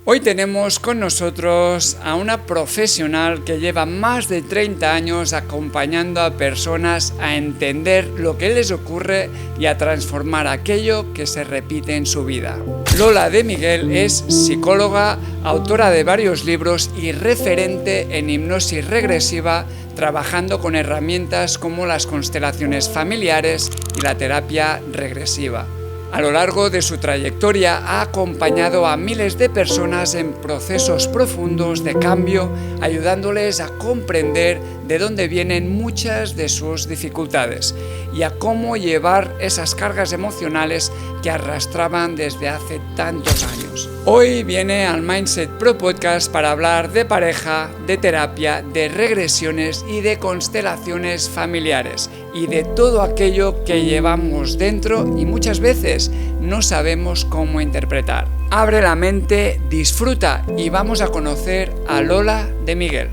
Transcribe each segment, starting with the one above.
Hoy tenemos con nosotros a una profesional que lleva más de 30 años acompañando a personas a entender lo que les ocurre y a transformar aquello que se repite en su vida. Lola de Miguel es psicóloga, autora de varios libros y referente en hipnosis regresiva, trabajando con herramientas como las constelaciones familiares y la terapia regresiva. A lo largo de su trayectoria ha acompañado a miles de personas en procesos profundos de cambio, ayudándoles a comprender de dónde vienen muchas de sus dificultades y a cómo llevar esas cargas emocionales que arrastraban desde hace tantos años. Hoy viene al Mindset Pro Podcast para hablar de pareja, de terapia, de regresiones y de constelaciones familiares y de todo aquello que llevamos dentro y muchas veces no sabemos cómo interpretar. Abre la mente, disfruta y vamos a conocer a Lola de Miguel.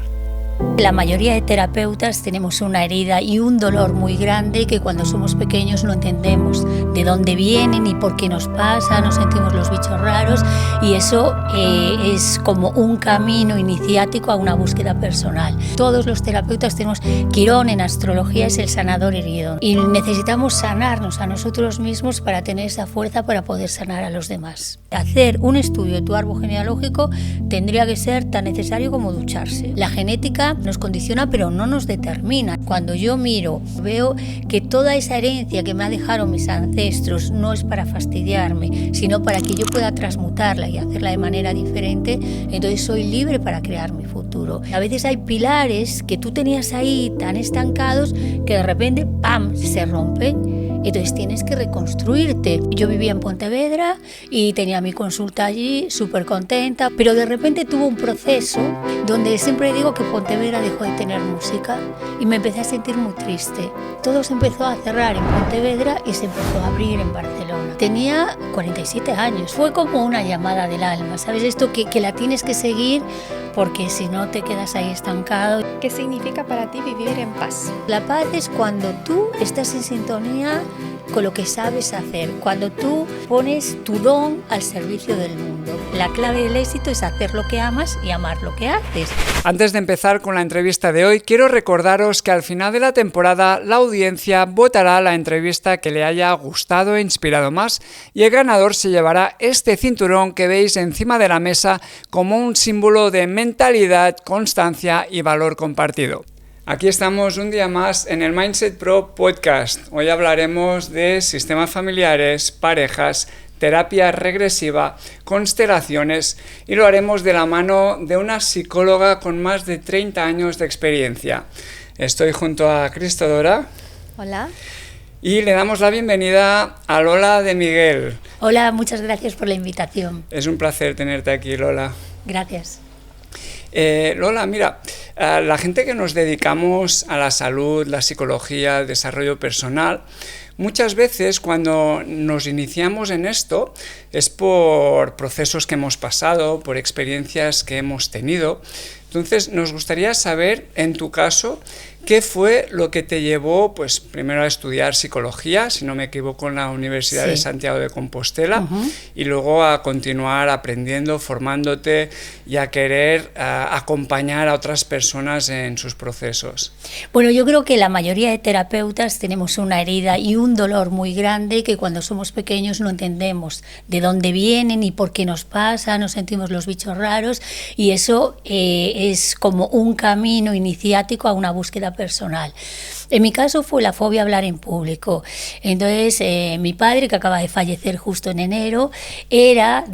La mayoría de terapeutas tenemos una herida y un dolor muy grande que cuando somos pequeños no entendemos de dónde vienen y por qué nos pasa, nos sentimos los bichos raros y eso es como un camino iniciático a una búsqueda personal. Todos los terapeutas tenemos Quirón en astrología, es el sanador herido y necesitamos sanarnos a nosotros mismos para tener esa fuerza para poder sanar a los demás. Hacer un estudio de tu árbol genealógico tendría que ser tan necesario como ducharse. La genética nos condiciona pero no nos determina. Cuando yo miro, veo que toda esa herencia que me ha dejado mis ancestros no es para fastidiarme, sino para que yo pueda transmutarla y hacerla de manera diferente, entonces soy libre para crear mi futuro. A veces hay pilares que tú tenías ahí tan estancados que de repente ¡pam!, se rompen. Entonces tienes que reconstruirte. Yo vivía en Pontevedra y tenía mi consulta allí, súper contenta, pero de repente tuve un proceso donde siempre digo que Pontevedra dejó de tener música y me empecé a sentir muy triste. Todo se empezó a cerrar en Pontevedra y se empezó a abrir en Barcelona. Tenía 47 años, fue como una llamada del alma, ¿sabes? Esto que la tienes que seguir porque si no te quedas ahí estancado. ¿Qué significa para ti vivir en paz? La paz es cuando tú estás en sintonía con lo que sabes hacer, cuando tú pones tu don al servicio del mundo. La clave del éxito es hacer lo que amas y amar lo que haces. Antes de empezar con la entrevista de hoy, quiero recordaros que al final de la temporada la audiencia votará la entrevista que le haya gustado e inspirado más y el ganador se llevará este cinturón que veis encima de la mesa como un símbolo de mentalidad, constancia y valor compartido. Aquí estamos un día más en el Mindset Pro Podcast. Hoy hablaremos de sistemas familiares, parejas, terapia regresiva, constelaciones y lo haremos de la mano de una psicóloga con más de 30 años de experiencia. Estoy junto a Cristodora. Hola. Y le damos la bienvenida a Lola de Miguel. Hola, muchas gracias por la invitación. Es un placer tenerte aquí, Lola. Gracias. Lola, mira, la gente que nos dedicamos a la salud, la psicología, el desarrollo personal, muchas veces cuando nos iniciamos en esto es por procesos que hemos pasado, por experiencias que hemos tenido. Entonces, nos gustaría saber, en tu caso, ¿qué fue lo que te llevó, pues, primero a estudiar psicología, si no me equivoco, en la Universidad de Santiago de Compostela, y luego a continuar aprendiendo, formándote y a querer acompañar a otras personas en sus procesos? Bueno, yo creo que la mayoría de terapeutas tenemos una herida y un dolor muy grande que cuando somos pequeños no entendemos de dónde vienen y por qué nos pasa, nos sentimos los bichos raros y eso es como un camino iniciático a una búsqueda personal. En mi caso fue la fobia a hablar en público. Entonces, mi padre, que acaba de fallecer justo en enero, era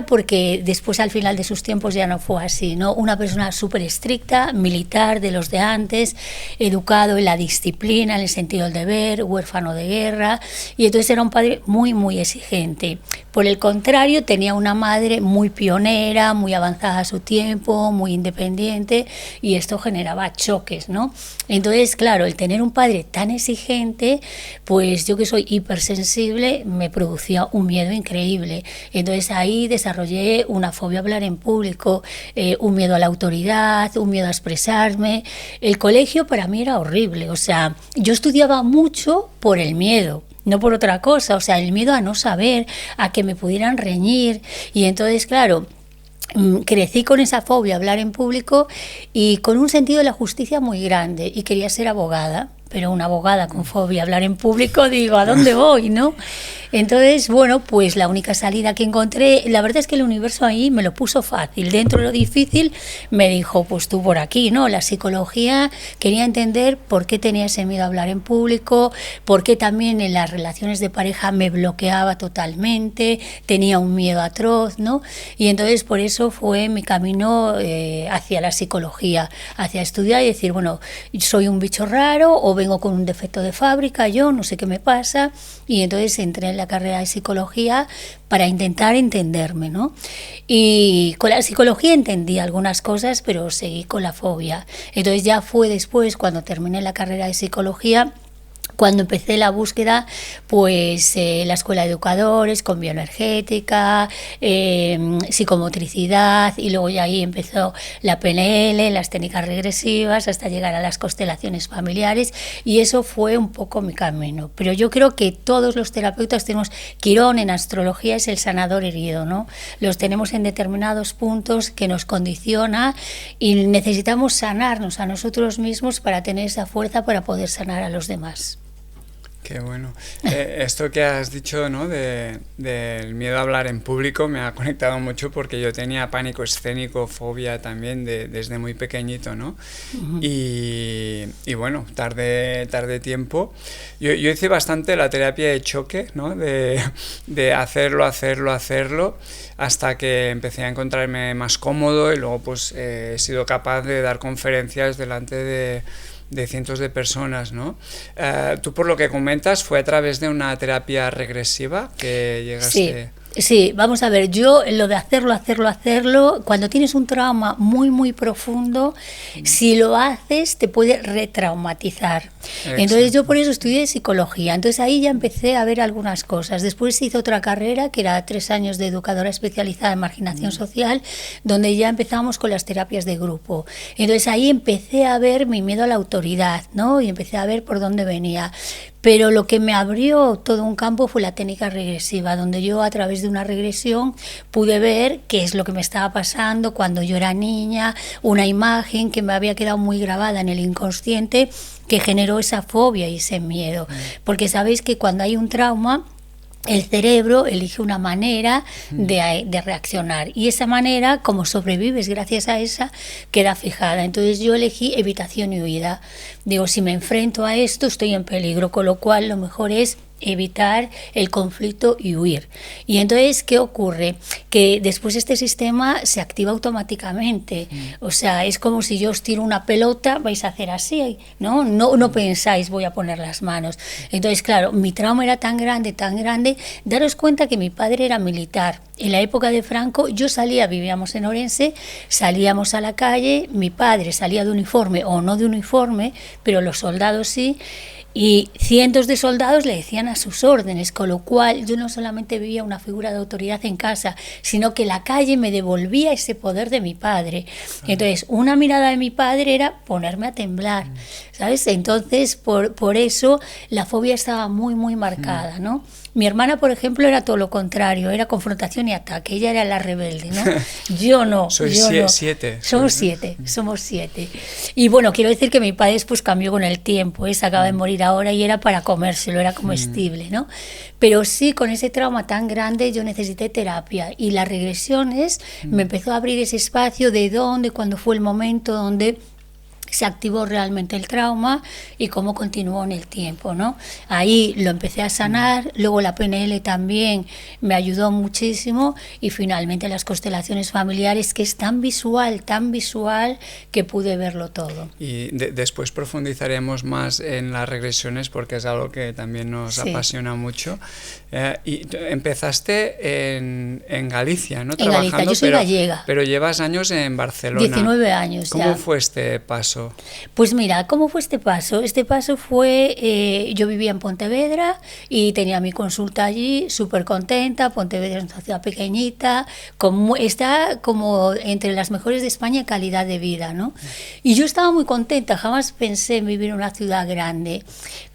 porque después al final de sus tiempos ya no fue así, ¿no? Una persona súper estricta, militar de los de antes, educado en la disciplina, en el sentido del deber, huérfano de guerra, y entonces era un padre muy, muy exigente. Por el contrario, tenía una madre muy pionera, muy avanzada a su tiempo, muy independiente, y esto generaba choques, ¿no? Entonces, claro, el tener un padre tan exigente, pues yo que soy hipersensible, me producía un miedo increíble. Entonces ahí desarrollé una fobia a hablar en público, un miedo a la autoridad, un miedo a expresarme. El colegio para mí era horrible, o sea, yo estudiaba mucho por el miedo. No por otra cosa, o sea, el miedo a no saber, a que me pudieran reñir. Y entonces, claro, crecí con esa fobia a hablar en público y con un sentido de la justicia muy grande y quería ser abogada. Pero una abogada con fobia a hablar en público, digo, ¿a dónde voy, no? Entonces, bueno, pues la única salida que encontré, la verdad es que el universo ahí me lo puso fácil. Dentro de lo difícil me dijo, pues tú por aquí, ¿no? La psicología, quería entender por qué tenía ese miedo a hablar en público, por qué también en las relaciones de pareja me bloqueaba totalmente, tenía un miedo atroz, ¿no? Y entonces por eso fue mi camino hacia la psicología, hacia estudiar y decir, bueno, soy un bicho raro o vengo con un defecto de fábrica, yo no sé qué me pasa, y entonces entré en la carrera de psicología para intentar entenderme, ¿no? Y con la psicología entendí algunas cosas, pero seguí con la fobia. Entonces ya fue después, cuando terminé la carrera de psicología, cuando empecé la búsqueda, pues la escuela de educadores con bioenergética, psicomotricidad, y luego ya ahí empezó la PNL, las técnicas regresivas, hasta llegar a las constelaciones familiares, y eso fue un poco mi camino. Pero yo creo que todos los terapeutas tenemos, Quirón en astrología es el sanador herido, ¿no? Los tenemos en determinados puntos que nos condiciona y necesitamos sanarnos a nosotros mismos para tener esa fuerza para poder sanar a los demás. Qué bueno. Esto que has dicho, ¿no? Del miedo a hablar en público me ha conectado mucho porque yo tenía pánico escénico, fobia también desde muy pequeñito, ¿no? Uh-huh. Y bueno, tardé tiempo. Yo hice bastante la terapia de choque, ¿no? De hacerlo, hasta que empecé a encontrarme más cómodo y luego pues he sido capaz de dar conferencias delante de cientos de personas, ¿no? Tú, por lo que comentas, fue a través de una terapia regresiva que llegaste... Sí, vamos a ver, yo lo de hacerlo, cuando tienes un trauma muy profundo, si lo haces te puede retraumatizar. Exacto. Entonces yo por eso estudié psicología, entonces ahí ya empecé a ver algunas cosas. Después hice otra carrera que era 3 años de educadora especializada en marginación social, donde ya empezamos con las terapias de grupo. Entonces ahí empecé a ver mi miedo a la autoridad, ¿no? Y empecé a ver por dónde venía. Pero lo que me abrió todo un campo fue la técnica regresiva, donde yo a través de una regresión pude ver qué es lo que me estaba pasando cuando yo era niña, una imagen que me había quedado muy grabada en el inconsciente que generó esa fobia y ese miedo. Porque sabéis que cuando hay un trauma, el cerebro elige una manera de reaccionar y esa manera, como sobrevives gracias a esa, queda fijada. Entonces yo elegí evitación y huida. Digo, si me enfrento a esto estoy en peligro, con lo cual lo mejor es evitar el conflicto y huir. Y entonces, ¿qué ocurre? Que después este sistema se activa automáticamente. O sea, es como si yo os tiro una pelota, vais a hacer así, ¿no? No pensáis, voy a poner las manos. Entonces, claro, mi trauma era tan grande. Daros cuenta que mi padre era militar. En la época de Franco, yo vivíamos en Orense, salíamos a la calle, mi padre salía de uniforme o no de uniforme, pero los soldados sí, y cientos de soldados le decían a sus órdenes, con lo cual yo no solamente vivía una figura de autoridad en casa, sino que la calle me devolvía ese poder de mi padre. Entonces, una mirada de mi padre era ponerme a temblar, ¿sabes? Entonces, por eso la fobia estaba muy marcada, ¿no? Mi hermana, por ejemplo, era todo lo contrario, era confrontación y ataque, ella era la rebelde, ¿no? Yo no. Sois 7. Somos 7. Y bueno, quiero decir que mi padre después cambió con el tiempo, se acaba de morir ahora y era para comérselo, era comestible, ¿no? Pero sí, con ese trauma tan grande yo necesité terapia y las regresiones me empezó a abrir ese espacio de dónde, cuándo fue el momento donde se activó realmente el trauma y cómo continuó en el tiempo, ¿no? Ahí lo empecé a sanar, luego la PNL también me ayudó muchísimo y finalmente las constelaciones familiares, que es tan visual que pude verlo todo. Y después profundizaremos más en las regresiones porque es algo que también nos apasiona mucho. Y empezaste en Galicia, ¿no? En Galicia, yo soy gallega. Pero llevas años en Barcelona. 19 años ya. ¿Cómo fue este paso? Pues mira, ¿cómo fue este paso? Este paso fue, yo vivía en Pontevedra y tenía mi consulta allí, súper contenta. Pontevedra es una ciudad pequeñita, está como entre las mejores de España en calidad de vida, ¿no? Y yo estaba muy contenta, jamás pensé en vivir en una ciudad grande,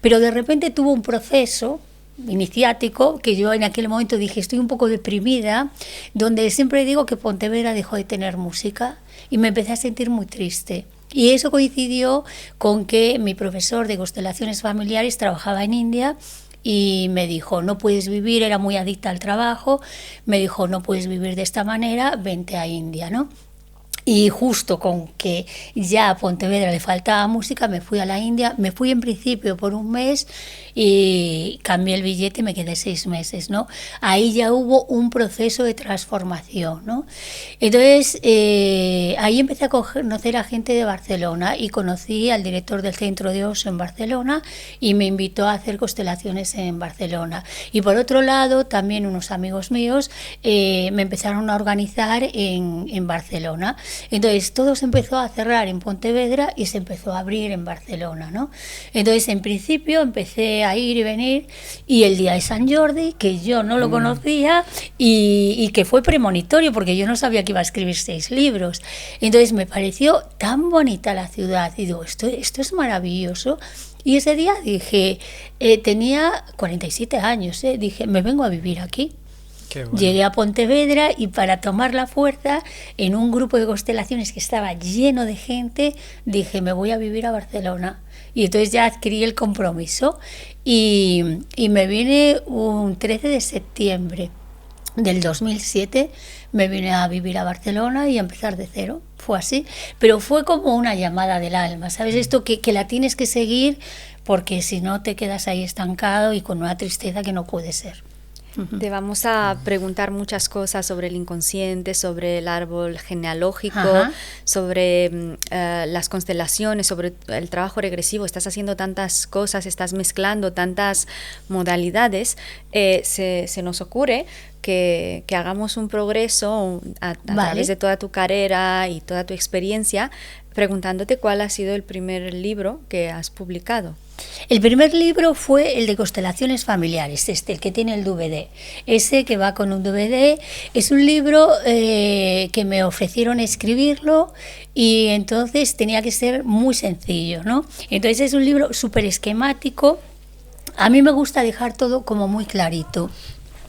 pero de repente tuve un proceso iniciático, que yo en aquel momento dije, estoy un poco deprimida, donde siempre digo que Pontevedra dejó de tener música y me empecé a sentir muy triste. Y eso coincidió con que mi profesor de constelaciones familiares trabajaba en India y me dijo, no puedes vivir, era muy adicta al trabajo, me dijo, no puedes vivir de esta manera, vente a India, ¿no? Y justo con que ya a Pontevedra le faltaba música, me fui a la India, me fui en principio por un mes y cambié el billete y me quedé 6 meses, ¿no? Ahí ya hubo un proceso de transformación, ¿no? Entonces, ahí empecé a conocer a gente de Barcelona y conocí al director del Centro de Oso en Barcelona y me invitó a hacer constelaciones en Barcelona. Y por otro lado, también unos amigos míos me empezaron a organizar en Barcelona. Entonces todo se empezó a cerrar en Pontevedra y se empezó a abrir en Barcelona, ¿no? Entonces en principio empecé a ir y venir y el día de San Jordi, que yo no lo conocía y que fue premonitorio porque yo no sabía que iba a escribir 6 libros. Entonces me pareció tan bonita la ciudad y digo, esto es maravilloso. Y ese día dije, tenía 47 años, dije, me vengo a vivir aquí. Bueno. Llegué a Pontevedra y para tomar la fuerza, en un grupo de constelaciones que estaba lleno de gente, dije, me voy a vivir a Barcelona. Y entonces ya adquirí el compromiso y me vine un 13 de septiembre del 2007, me vine a vivir a Barcelona y a empezar de cero. Fue así, pero fue como una llamada del alma, ¿sabes? Esto que la tienes que seguir porque si no te quedas ahí estancado y con una tristeza que no puede ser. Te vamos a preguntar muchas cosas sobre el inconsciente, sobre el árbol genealógico, sobre las constelaciones, sobre el trabajo regresivo. Estás haciendo tantas cosas, estás mezclando tantas modalidades. Se nos ocurre que hagamos un progreso a través de toda tu carrera y toda tu experiencia, preguntándote cuál ha sido el primer libro que has publicado. El primer libro fue el de constelaciones familiares, el que tiene el DVD. Ese que va con un DVD es un libro que me ofrecieron escribirlo y entonces tenía que ser muy sencillo, ¿no? Entonces es un libro súper esquemático. A mí me gusta dejar todo como muy clarito.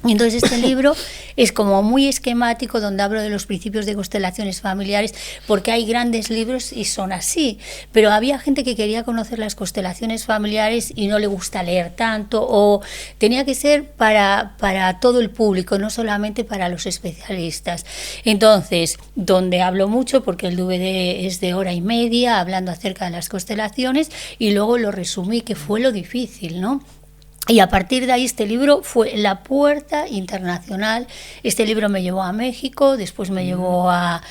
Entonces este libro es como muy esquemático, donde hablo de los principios de constelaciones familiares, porque hay grandes libros y son así, pero había gente que quería conocer las constelaciones familiares y no le gusta leer tanto, o tenía que ser para todo el público, no solamente para los especialistas. Entonces, donde hablo mucho, porque el DVD es de 1:30, hablando acerca de las constelaciones, y luego lo resumí, que fue lo difícil, ¿no? Y a partir de ahí este libro fue la puerta internacional. Este libro me llevó a México, después me llevó a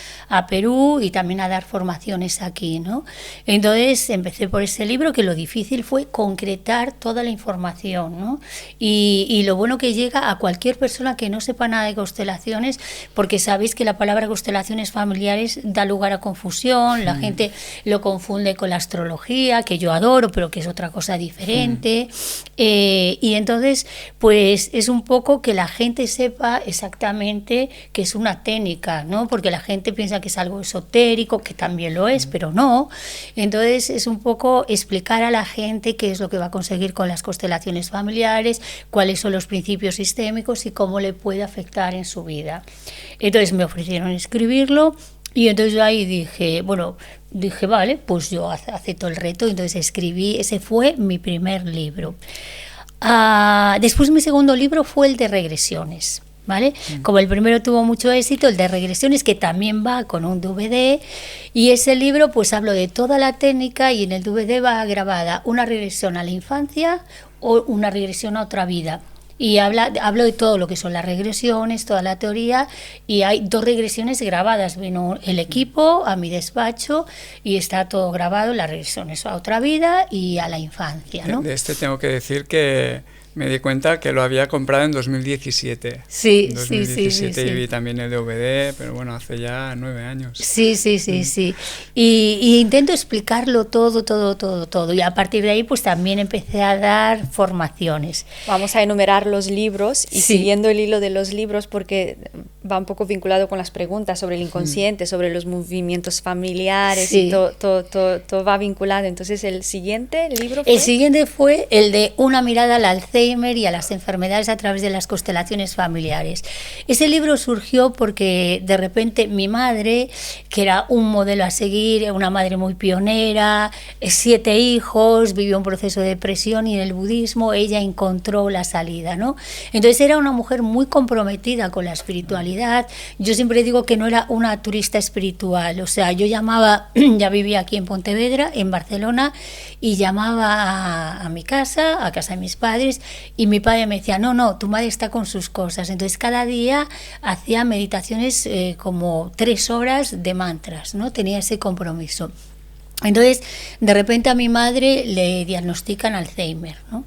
Perú y también a dar formaciones aquí, ¿no? Entonces empecé por ese libro, que lo difícil fue concretar toda la información, ¿no? Y lo bueno que llega a cualquier persona que no sepa nada de constelaciones, porque sabéis que la palabra constelaciones familiares da lugar a confusión, la gente lo confunde con la astrología, que yo adoro, pero que es otra cosa diferente. Y entonces, pues es un poco que la gente sepa exactamente que es una técnica, ¿no? Porque la gente piensa que es algo esotérico, que también lo es, pero no. Entonces es un poco explicar a la gente qué es lo que va a conseguir con las constelaciones familiares, cuáles son los principios sistémicos y cómo le puede afectar en su vida. Entonces me ofrecieron escribirlo. Y entonces yo ahí dije, vale, pues yo acepto el reto. Entonces escribí, ese fue mi primer libro. Después mi segundo libro fue el de regresiones, ¿vale? Como el primero tuvo mucho éxito, el de regresiones, que también va con un DVD, y ese libro pues hablo de toda la técnica, y en el DVD va grabada una regresión a la infancia o una regresión a otra vida. Y hablo de todo lo que son las regresiones, toda la teoría, y hay 2 regresiones grabadas. Vino el equipo a mi despacho y está todo grabado, las regresiones a otra vida y a la infancia, ¿no? De este tengo que decir que me di cuenta que lo había comprado en 2017. Sí, en 2017 sí. Y vi también el DVD, pero bueno, hace ya 9 años. Sí. Y intento explicarlo todo. Y a partir de ahí, pues también empecé a dar formaciones. Vamos a enumerar los libros y siguiendo el hilo de los libros, porque va un poco vinculado con las preguntas sobre el inconsciente, sobre los movimientos familiares, Sí. y todo va vinculado. Entonces, ¿el siguiente libro fue? El siguiente fue el de Una mirada al Alzheimer y a las enfermedades a través de las constelaciones familiares. Ese libro surgió porque de repente mi madre, que era un modelo a seguir, una madre muy pionera, 7 hijos, vivió un proceso de depresión, y en el budismo ella encontró la salida, ¿no? Entonces era una mujer muy comprometida con la espiritualidad. Yo siempre digo que no era una turista espiritual, o sea, yo llamaba, ya vivía aquí en Pontevedra, en Barcelona, y llamaba a mi casa, a casa de mis padres, y mi padre me decía, no, tu madre está con sus cosas. Entonces cada día hacía meditaciones como 3 horas de mantras, ¿no? Tenía ese compromiso. Entonces, de repente a mi madre le diagnostican Alzheimer, ¿no?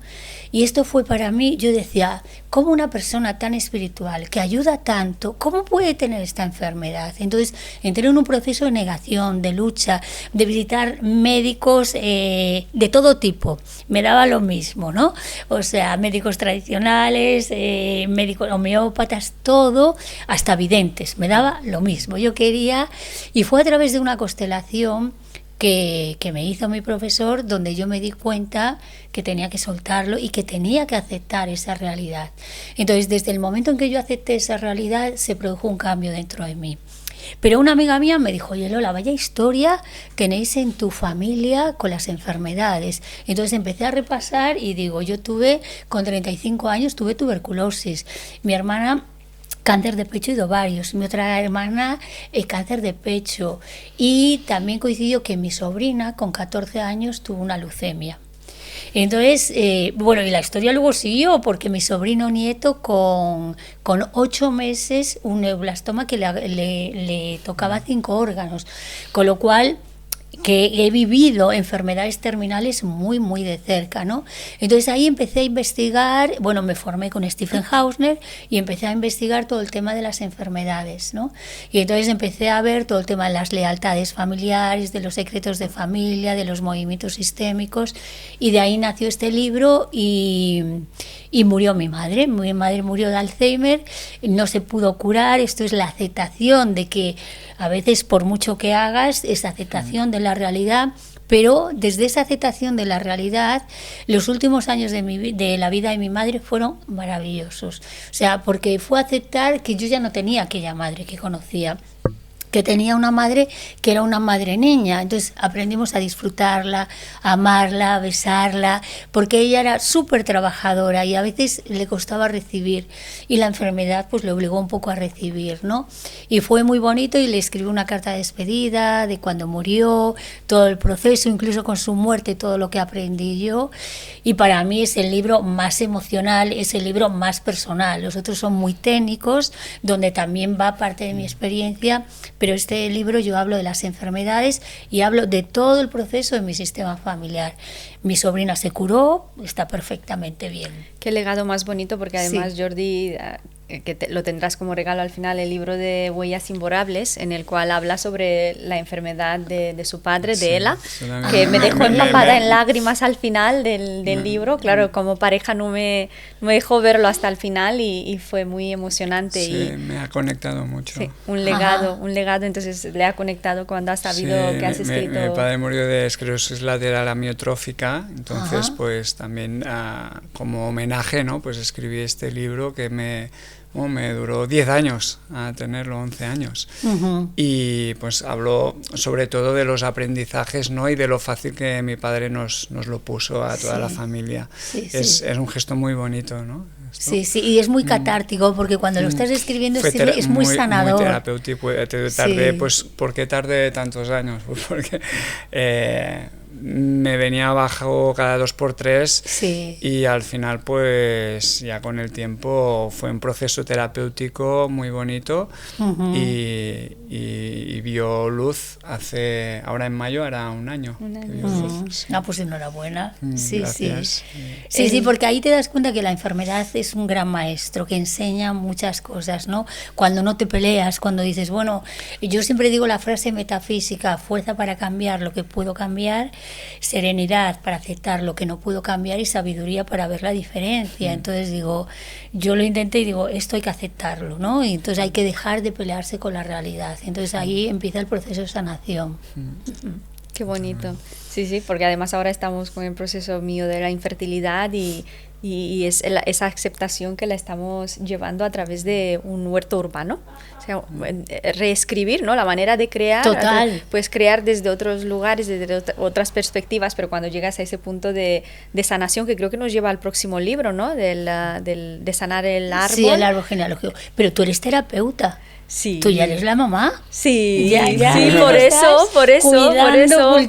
Y esto fue para mí, yo decía, ¿cómo una persona tan espiritual, que ayuda tanto, cómo puede tener esta enfermedad? Entonces entré en un proceso de negación, de lucha, de visitar médicos de todo tipo. Me daba lo mismo, ¿no? O sea, médicos tradicionales, médicos homeópatas, todo, hasta videntes, me daba lo mismo. Yo quería, y fue a través de una constelación que me hizo mi profesor, donde yo me di cuenta que tenía que soltarlo y que tenía que aceptar esa realidad. Entonces, desde el momento en que yo acepté esa realidad, se produjo un cambio dentro de mí. Pero una amiga mía me dijo, oye Lola, vaya historia tenéis en tu familia con las enfermedades. Entonces empecé a repasar y digo, yo con 35 años, tuve tuberculosis. Mi hermana, cáncer de pecho y de ovarios, mi otra hermana cáncer de pecho, y también coincidió que mi sobrina con 14 años tuvo una leucemia. Entonces, bueno, y la historia luego siguió, porque mi sobrino nieto con 8 meses un neuroblastoma que le tocaba 5 órganos, con lo cual que he vivido enfermedades terminales muy, muy de cerca, ¿no? Entonces ahí empecé a investigar, bueno, me formé con Stephen Hausner y empecé a investigar todo el tema de las enfermedades, ¿no? Y entonces empecé a ver todo el tema de las lealtades familiares, de los secretos de familia, de los movimientos sistémicos, y de ahí nació este libro y murió mi madre. Mi madre murió de Alzheimer, no se pudo curar. Esto es la aceptación de que a veces, por mucho que hagas, es aceptación de la realidad, pero desde esa aceptación de la realidad, los últimos años de la vida de mi madre fueron maravillosos. O sea, porque fue aceptar que yo ya no tenía aquella madre que conocía, que tenía una madre que era una madre niña. Entonces aprendimos a disfrutarla, a amarla, a besarla, porque ella era súper trabajadora y a veces le costaba recibir, y la enfermedad pues le obligó un poco a recibir, ¿no? Y fue muy bonito, y le escribí una carta de despedida de cuando murió, todo el proceso, incluso con su muerte, todo lo que aprendí yo, y para mí es el libro más emocional, es el libro más personal. Los otros son muy técnicos, donde también va parte de mi experiencia, pero este libro yo hablo de las enfermedades y hablo de todo el proceso de mi sistema familiar. Mi sobrina se curó, está perfectamente bien. Qué legado más bonito, porque además, Sí. Jordi, lo tendrás como regalo al final, el libro de Huellas Imborrables, en el cual habla sobre la enfermedad de su padre, de Ela, que me dejó empapada en lágrimas al final del libro. Claro, como pareja no me dejó verlo hasta el final, y fue muy emocionante. Sí, y me ha conectado mucho. Sí, un legado, entonces le ha conectado cuando ha sabido que has escrito. Mi padre murió de esclerosis lateral amiotrófica, entonces pues también como homenaje, ¿no? Pues escribí este libro que me duró 10 años a tenerlo, 11 años. Y pues hablo sobre todo de los aprendizajes, ¿no? Y de lo fácil que mi padre nos lo puso a toda la familia. Es un gesto muy bonito, ¿no? Esto. Sí, y es muy catártico, porque cuando lo estás escribiendo es muy sanador. Muy terapéutico. Pues, ¿por qué tardé tantos años? Pues porque me venía abajo cada 2x3 y al final pues ya con el tiempo fue un proceso terapéutico muy bonito y y vio luz ahora en mayo hará un año. No, pues enhorabuena. Sí, gracias. Sí, porque ahí te das cuenta que la enfermedad es un gran maestro que enseña muchas cosas, ¿no? Cuando no te peleas, cuando dices, bueno, yo siempre digo la frase metafísica: fuerza para cambiar lo que puedo cambiar, serenidad para aceptar lo que no puedo cambiar y sabiduría para ver la diferencia. Entonces digo, yo lo intenté y digo, esto hay que aceptarlo, ¿no? Y entonces hay que dejar de pelearse con la realidad. Entonces ahí empieza el proceso de sanación. Qué bonito. Sí, porque además ahora estamos con el proceso mío de la infertilidad y es esa aceptación que la estamos llevando a través de un huerto urbano. O sea, reescribir, ¿no? La manera de crear. Total. Puedes crear desde otros lugares, desde otras perspectivas, pero cuando llegas a ese punto de sanación, que creo que nos lleva al próximo libro, ¿no? De sanar el árbol. Sí, el árbol genealógico. Pero tú eres terapeuta. Sí. ¿Tú ya eres la mamá? Sí, ya, sí, por eso,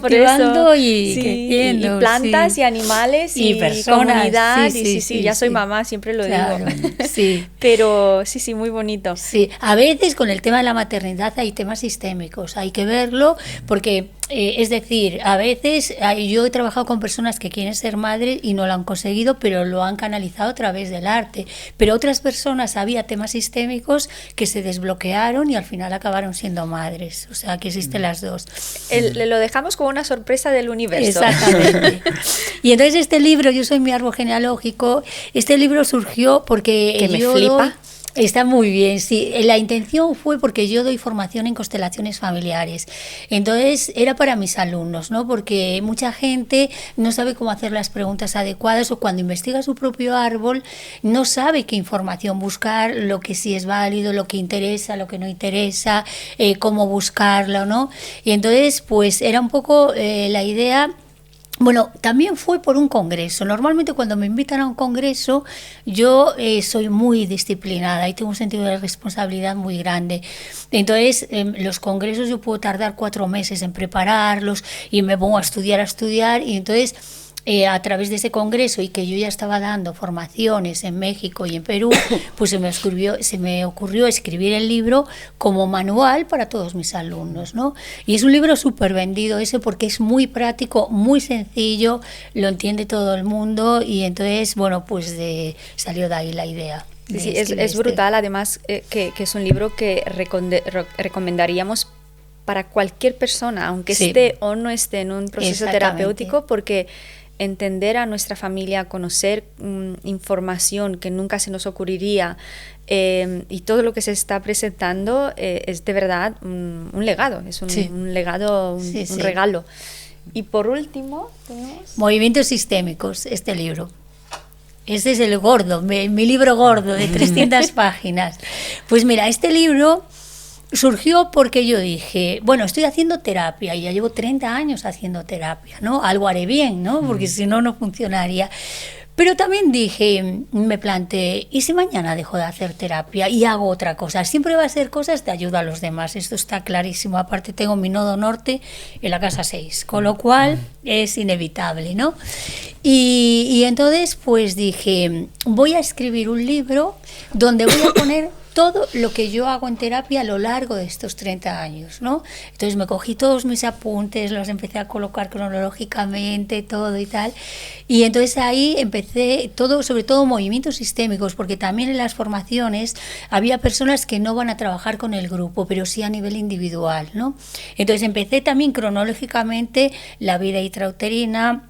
cultivando y sí, creciendo, y plantas sí. y animales y personas, comunidad, sí, ya soy mamá, siempre lo claro, digo. Sí. Pero sí, muy bonito. Sí, a veces con el tema de la maternidad hay temas sistémicos, hay que verlo porque... es decir, a veces yo he trabajado con personas que quieren ser madres y no lo han conseguido, pero lo han canalizado a través del arte. Pero otras personas, había temas sistémicos que se desbloquearon y al final acabaron siendo madres. O sea, que existen las dos. Lo dejamos como una sorpresa del universo. Exactamente. Y entonces este libro, Yo soy mi árbol genealógico, este libro surgió porque que me flipa. Está muy bien, sí. La intención fue porque yo doy formación en constelaciones familiares. Entonces era para mis alumnos, ¿no? Porque mucha gente no sabe cómo hacer las preguntas adecuadas o cuando investiga su propio árbol no sabe qué información buscar, lo que sí es válido, lo que interesa, lo que no interesa, cómo buscarlo, ¿no? Y entonces pues era un poco la idea. Bueno, también fue por un congreso. Normalmente cuando me invitan a un congreso yo soy muy disciplinada y tengo un sentido de responsabilidad muy grande. Entonces los congresos yo puedo tardar 4 meses en prepararlos y me pongo a estudiar y entonces... a través de ese congreso y que yo ya estaba dando formaciones en México y en Perú, pues se me ocurrió escribir el libro como manual para todos mis alumnos, ¿no? Y es un libro súper vendido ese porque es muy práctico, muy sencillo, lo entiende todo el mundo y entonces, bueno, pues salió de ahí la idea. Sí, es brutal, además que es un libro que recomendaríamos para cualquier persona, aunque esté o no esté en un proceso terapéutico, porque entender a nuestra familia, conocer información que nunca se nos ocurriría y todo lo que se está presentando es de verdad un legado, es un legado, un regalo. Y por último, ¿tenemos? Movimientos sistémicos, este libro. Este es el gordo, mi libro gordo de 300 páginas. Pues mira, este libro... surgió porque yo dije, bueno, estoy haciendo terapia y ya llevo 30 años haciendo terapia, ¿no? Algo haré bien, ¿no? Porque si no, no funcionaría. Pero también dije, me planteé, ¿y si mañana dejo de hacer terapia y hago otra cosa? Siempre va a ser cosas de ayuda a los demás, esto está clarísimo. Aparte tengo mi nodo norte en la casa 6, con lo cual es inevitable, ¿no? Y entonces pues dije, voy a escribir un libro donde voy a poner todo lo que yo hago en terapia a lo largo de estos 30 años, ¿no? Entonces me cogí todos mis apuntes, los empecé a colocar cronológicamente, todo y tal, y entonces ahí empecé todo, sobre todo movimientos sistémicos, porque también en las formaciones había personas que no van a trabajar con el grupo, pero sí a nivel individual, ¿no? Entonces empecé también cronológicamente la vida intrauterina,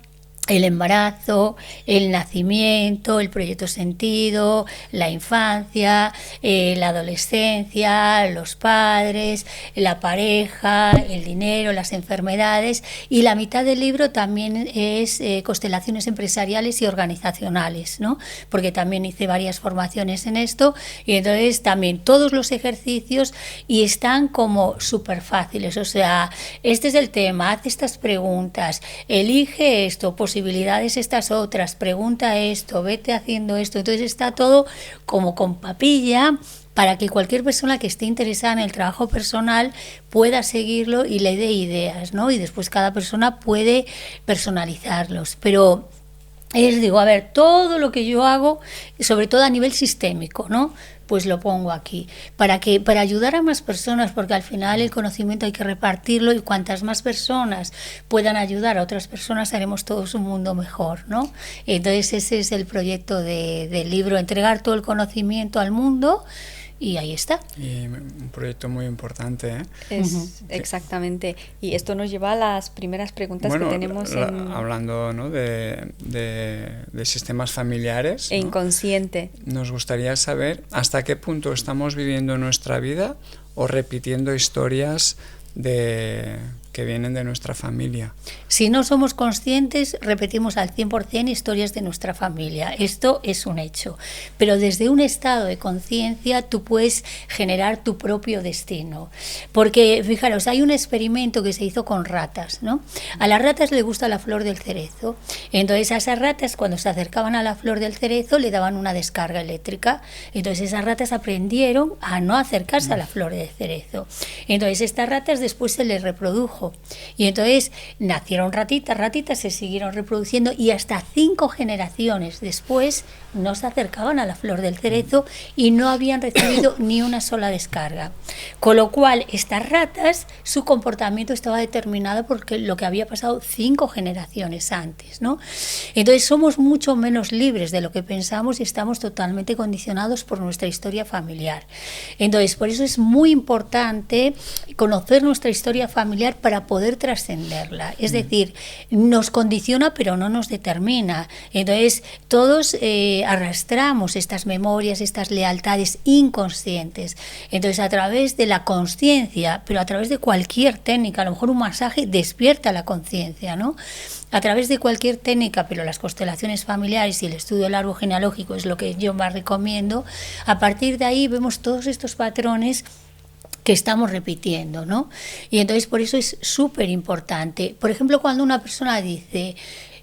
el embarazo, el nacimiento, el proyecto sentido, la infancia, la adolescencia, los padres, la pareja, el dinero, las enfermedades, y la mitad del libro también es constelaciones empresariales y organizacionales, ¿no? Porque también hice varias formaciones en esto y entonces también todos los ejercicios y están como súper fáciles, o sea, este es el tema, haz estas preguntas, elige esto, posibilidades estas otras, pregunta esto, vete haciendo esto. Entonces está todo como con papilla para que cualquier persona que esté interesada en el trabajo personal pueda seguirlo y le dé ideas, ¿no? Y después cada persona puede personalizarlos. Pero digo, a ver, todo lo que yo hago, sobre todo a nivel sistémico, ¿no? Pues lo pongo aquí, para ayudar a más personas, porque al final el conocimiento hay que repartirlo y cuantas más personas puedan ayudar a otras personas, haremos todos un mundo mejor, ¿no? Entonces ese es el proyecto del libro, entregar todo el conocimiento al mundo. Y ahí está. Y un proyecto muy importante, ¿eh? Exactamente. Y esto nos lleva a las primeras preguntas que tenemos hablando, ¿no?, de sistemas familiares. E inconsciente. ¿No? Nos gustaría saber hasta qué punto estamos viviendo nuestra vida o repitiendo historias que vienen de nuestra familia. Si no somos conscientes, repetimos al 100% historias de nuestra familia. Esto es un hecho. Pero desde un estado de conciencia tú puedes generar tu propio destino. Porque, fijaros, hay un experimento que se hizo con ratas, ¿no? A las ratas les gusta la flor del cerezo. Entonces a esas ratas, cuando se acercaban a la flor del cerezo, le daban una descarga eléctrica. Entonces esas ratas aprendieron a no acercarse a la flor del cerezo. Entonces estas ratas después se les reprodujo. Y entonces nacieron ratitas, se siguieron reproduciendo y hasta 5 generaciones después no se acercaban a la flor del cerezo y no habían recibido ni una sola descarga. Con lo cual, estas ratas, su comportamiento estaba determinado por lo que había pasado 5 generaciones antes, ¿no? Entonces somos mucho menos libres de lo que pensamos y estamos totalmente condicionados por nuestra historia familiar. Entonces, por eso es muy importante conocer nuestra historia familiar para poder trascenderla. Es decir, nos condiciona pero no nos determina. Entonces, todos arrastramos estas memorias, estas lealtades inconscientes. Entonces, a través de la consciencia, pero a través de cualquier técnica, a lo mejor un masaje despierta la conciencia, ¿no? A través de cualquier técnica, pero las constelaciones familiares y el estudio del árbol genealógico es lo que yo más recomiendo. A partir de ahí vemos todos estos patrones que estamos repitiendo, ¿no? Y entonces por eso es súper importante. Por ejemplo, cuando una persona dice,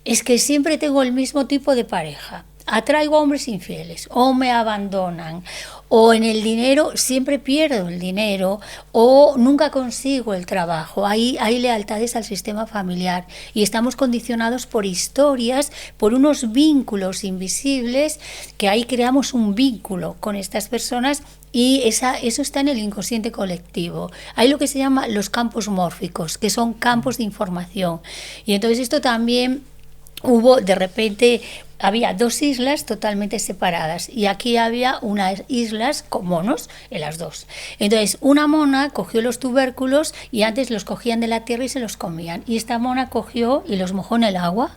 es que siempre tengo el mismo tipo de pareja, atraigo a hombres infieles, o me abandonan, o en el dinero siempre pierdo el dinero, o nunca consigo el trabajo. Hay lealtades al sistema familiar y estamos condicionados por historias, por unos vínculos invisibles, que ahí creamos un vínculo con estas personas. Y eso está en el inconsciente colectivo. Hay lo que se llama los campos mórficos, que son campos de información. Y entonces esto también de repente, había 2 islas totalmente separadas y aquí había unas islas con monos en las 2. Entonces una mona cogió los tubérculos y antes los cogían de la tierra y se los comían, y esta mona cogió y los mojó en el agua.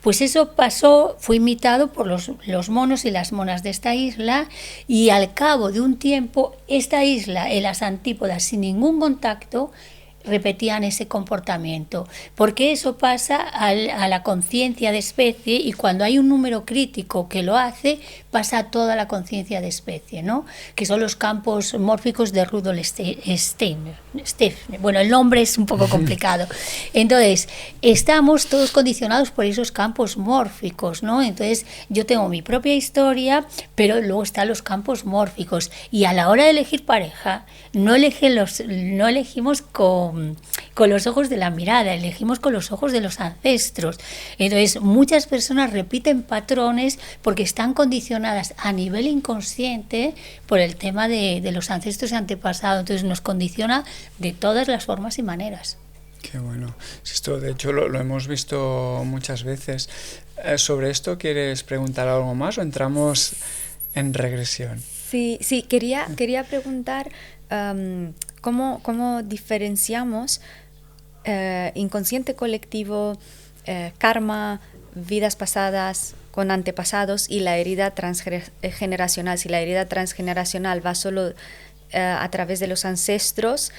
Pues eso pasó, fue imitado por los monos y las monas de esta isla, y al cabo de un tiempo esta isla en las antípodas, sin ningún contacto, repetían ese comportamiento, porque eso pasa a la conciencia de especie, y cuando hay un número crítico que lo hace, pasa a toda la conciencia de especie, ¿no? Que son los campos mórficos de Rudolf Steiner. Bueno, el nombre es un poco complicado. Entonces, estamos todos condicionados por esos campos mórficos, ¿no? Entonces, yo tengo mi propia historia, pero luego están los campos mórficos, y a la hora de elegir pareja, no elegimos con los ojos de la mirada, elegimos con los ojos de los ancestros. Entonces, muchas personas repiten patrones porque están condicionadas a nivel inconsciente por el tema de los ancestros y antepasados. Entonces, nos condiciona de todas las formas y maneras. Qué bueno. Esto, de hecho, lo hemos visto muchas veces. ¿Sobre esto quieres preguntar algo más o entramos en regresión? Sí, quería preguntar ¿cómo diferenciamos inconsciente colectivo, karma, vidas pasadas con antepasados y la herida transgeneracional? Si la herida transgeneracional va solo a través de los ancestros,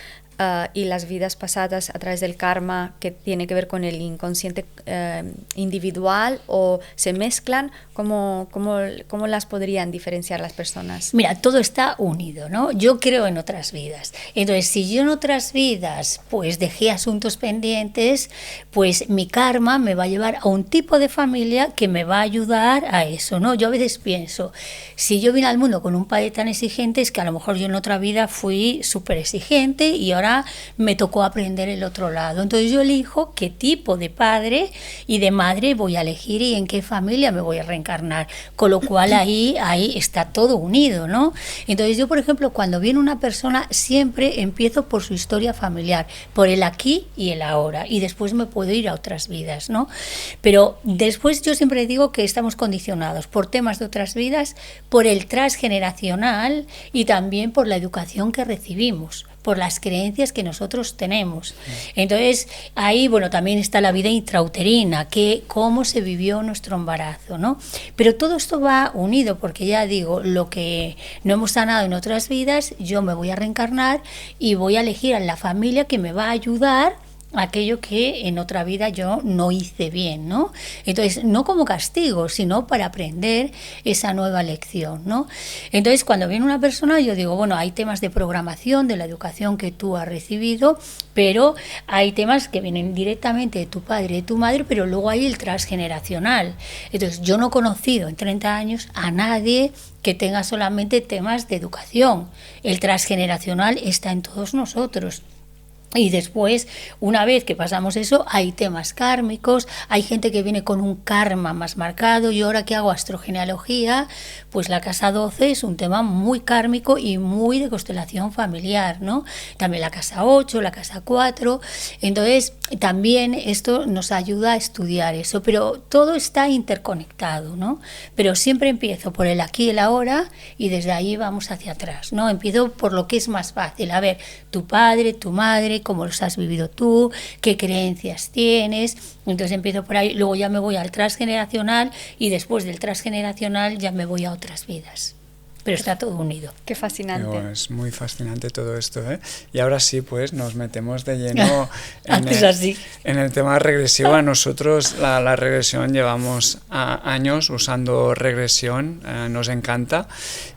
y las vidas pasadas a través del karma, que tiene que ver con el inconsciente individual, o se mezclan, ¿cómo las podrían diferenciar las personas? Mira, todo está unido, ¿no? Yo creo en otras vidas. Entonces, si yo en otras vidas pues dejé asuntos pendientes, pues mi karma me va a llevar a un tipo de familia que me va a ayudar a eso, ¿no? Yo a veces pienso, si yo vine al mundo con un padre tan exigente, es que a lo mejor yo en otra vida fui súper exigente y ahora ahora me tocó aprender el otro lado. Entonces yo elijo qué tipo de padre y de madre voy a elegir y en qué familia me voy a reencarnar. Con lo cual ahí está todo unido, ¿no? Entonces yo, por ejemplo, cuando viene una persona, siempre empiezo por su historia familiar, por el aquí y el ahora, y después me puedo ir a otras vidas, ¿no? Pero después yo siempre digo que estamos condicionados por temas de otras vidas, por el transgeneracional y también por la educación que recibimos, por las creencias que nosotros tenemos. Entonces, ahí, bueno, también está la vida intrauterina, que cómo se vivió nuestro embarazo, ¿no? Pero todo esto va unido, porque ya digo, lo que no hemos sanado en otras vidas, yo me voy a reencarnar y voy a elegir a la familia que me va a ayudar aquello que en otra vida yo no hice bien, ¿no? Entonces, no como castigo, sino para aprender esa nueva lección, ¿no? Entonces, cuando viene una persona, yo digo, bueno, hay temas de programación, de la educación que tú has recibido, pero hay temas que vienen directamente de tu padre y de tu madre, pero luego hay el transgeneracional. Entonces, yo no he conocido en 30 años a nadie que tenga solamente temas de educación. El transgeneracional está en todos nosotros. Y después, una vez que pasamos eso, hay temas kármicos, hay gente que viene con un karma más marcado. Yo ahora que hago astrogenealogía, pues la casa 12 es un tema muy kármico y muy de constelación familiar, ¿no? También la casa 8, la casa 4. Entonces, también esto nos ayuda a estudiar eso, pero todo está interconectado, ¿no? Pero siempre empiezo por el aquí y el ahora y desde ahí vamos hacia atrás, ¿no? Empiezo por lo que es más fácil. A ver, tu padre, tu madre, cómo los has vivido tú, qué creencias tienes. Entonces empiezo por ahí, luego ya me voy al transgeneracional y después del transgeneracional ya me voy a otras vidas. Pero está todo unido. Qué fascinante. Bueno, es muy fascinante todo esto, ¿eh? Y ahora sí, pues nos metemos de lleno en el tema regresivo. A nosotros la regresión llevamos años usando regresión, nos encanta.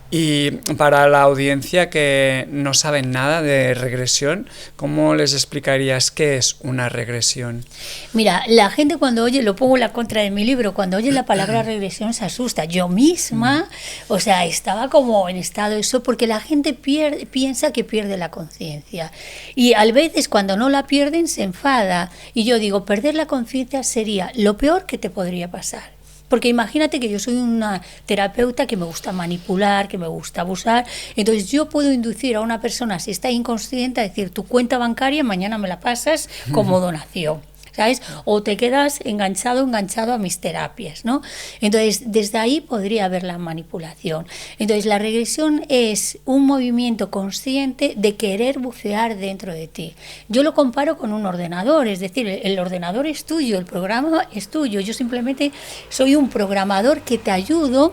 Y para la audiencia que no sabe nada de regresión, ¿cómo les explicarías qué es una regresión? Mira, la gente cuando oye, lo pongo en la contra de mi libro, cuando oye la palabra regresión se asusta. Yo misma, o sea, estaba como en estado de eso, porque la gente piensa que pierde la conciencia. Y a veces cuando no la pierden se enfada. Y yo digo, perder la conciencia sería lo peor que te podría pasar. Porque imagínate que yo soy una terapeuta que me gusta manipular, que me gusta abusar. Entonces yo puedo inducir a una persona, si está inconsciente, a decir, tu cuenta bancaria mañana me la pasas como donación, ¿sabes? O te quedas enganchado a mis terapias, ¿no? Entonces, desde ahí podría haber la manipulación. Entonces, la regresión es un movimiento consciente de querer bucear dentro de ti. Yo lo comparo con un ordenador, es decir, el ordenador es tuyo, el programa es tuyo. Yo simplemente soy un programador que te ayudo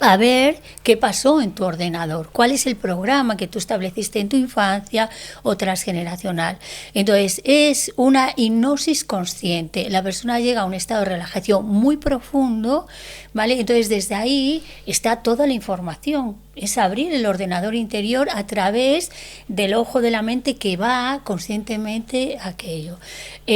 a ver qué pasó en tu ordenador, cuál es el programa que tú estableciste en tu infancia o transgeneracional. Entonces, es una hipnosis consciente. La persona llega a un estado de relajación muy profundo, ¿vale? Entonces, desde ahí está toda la información. Es abrir el ordenador interior a través del ojo de la mente que va conscientemente a aquello.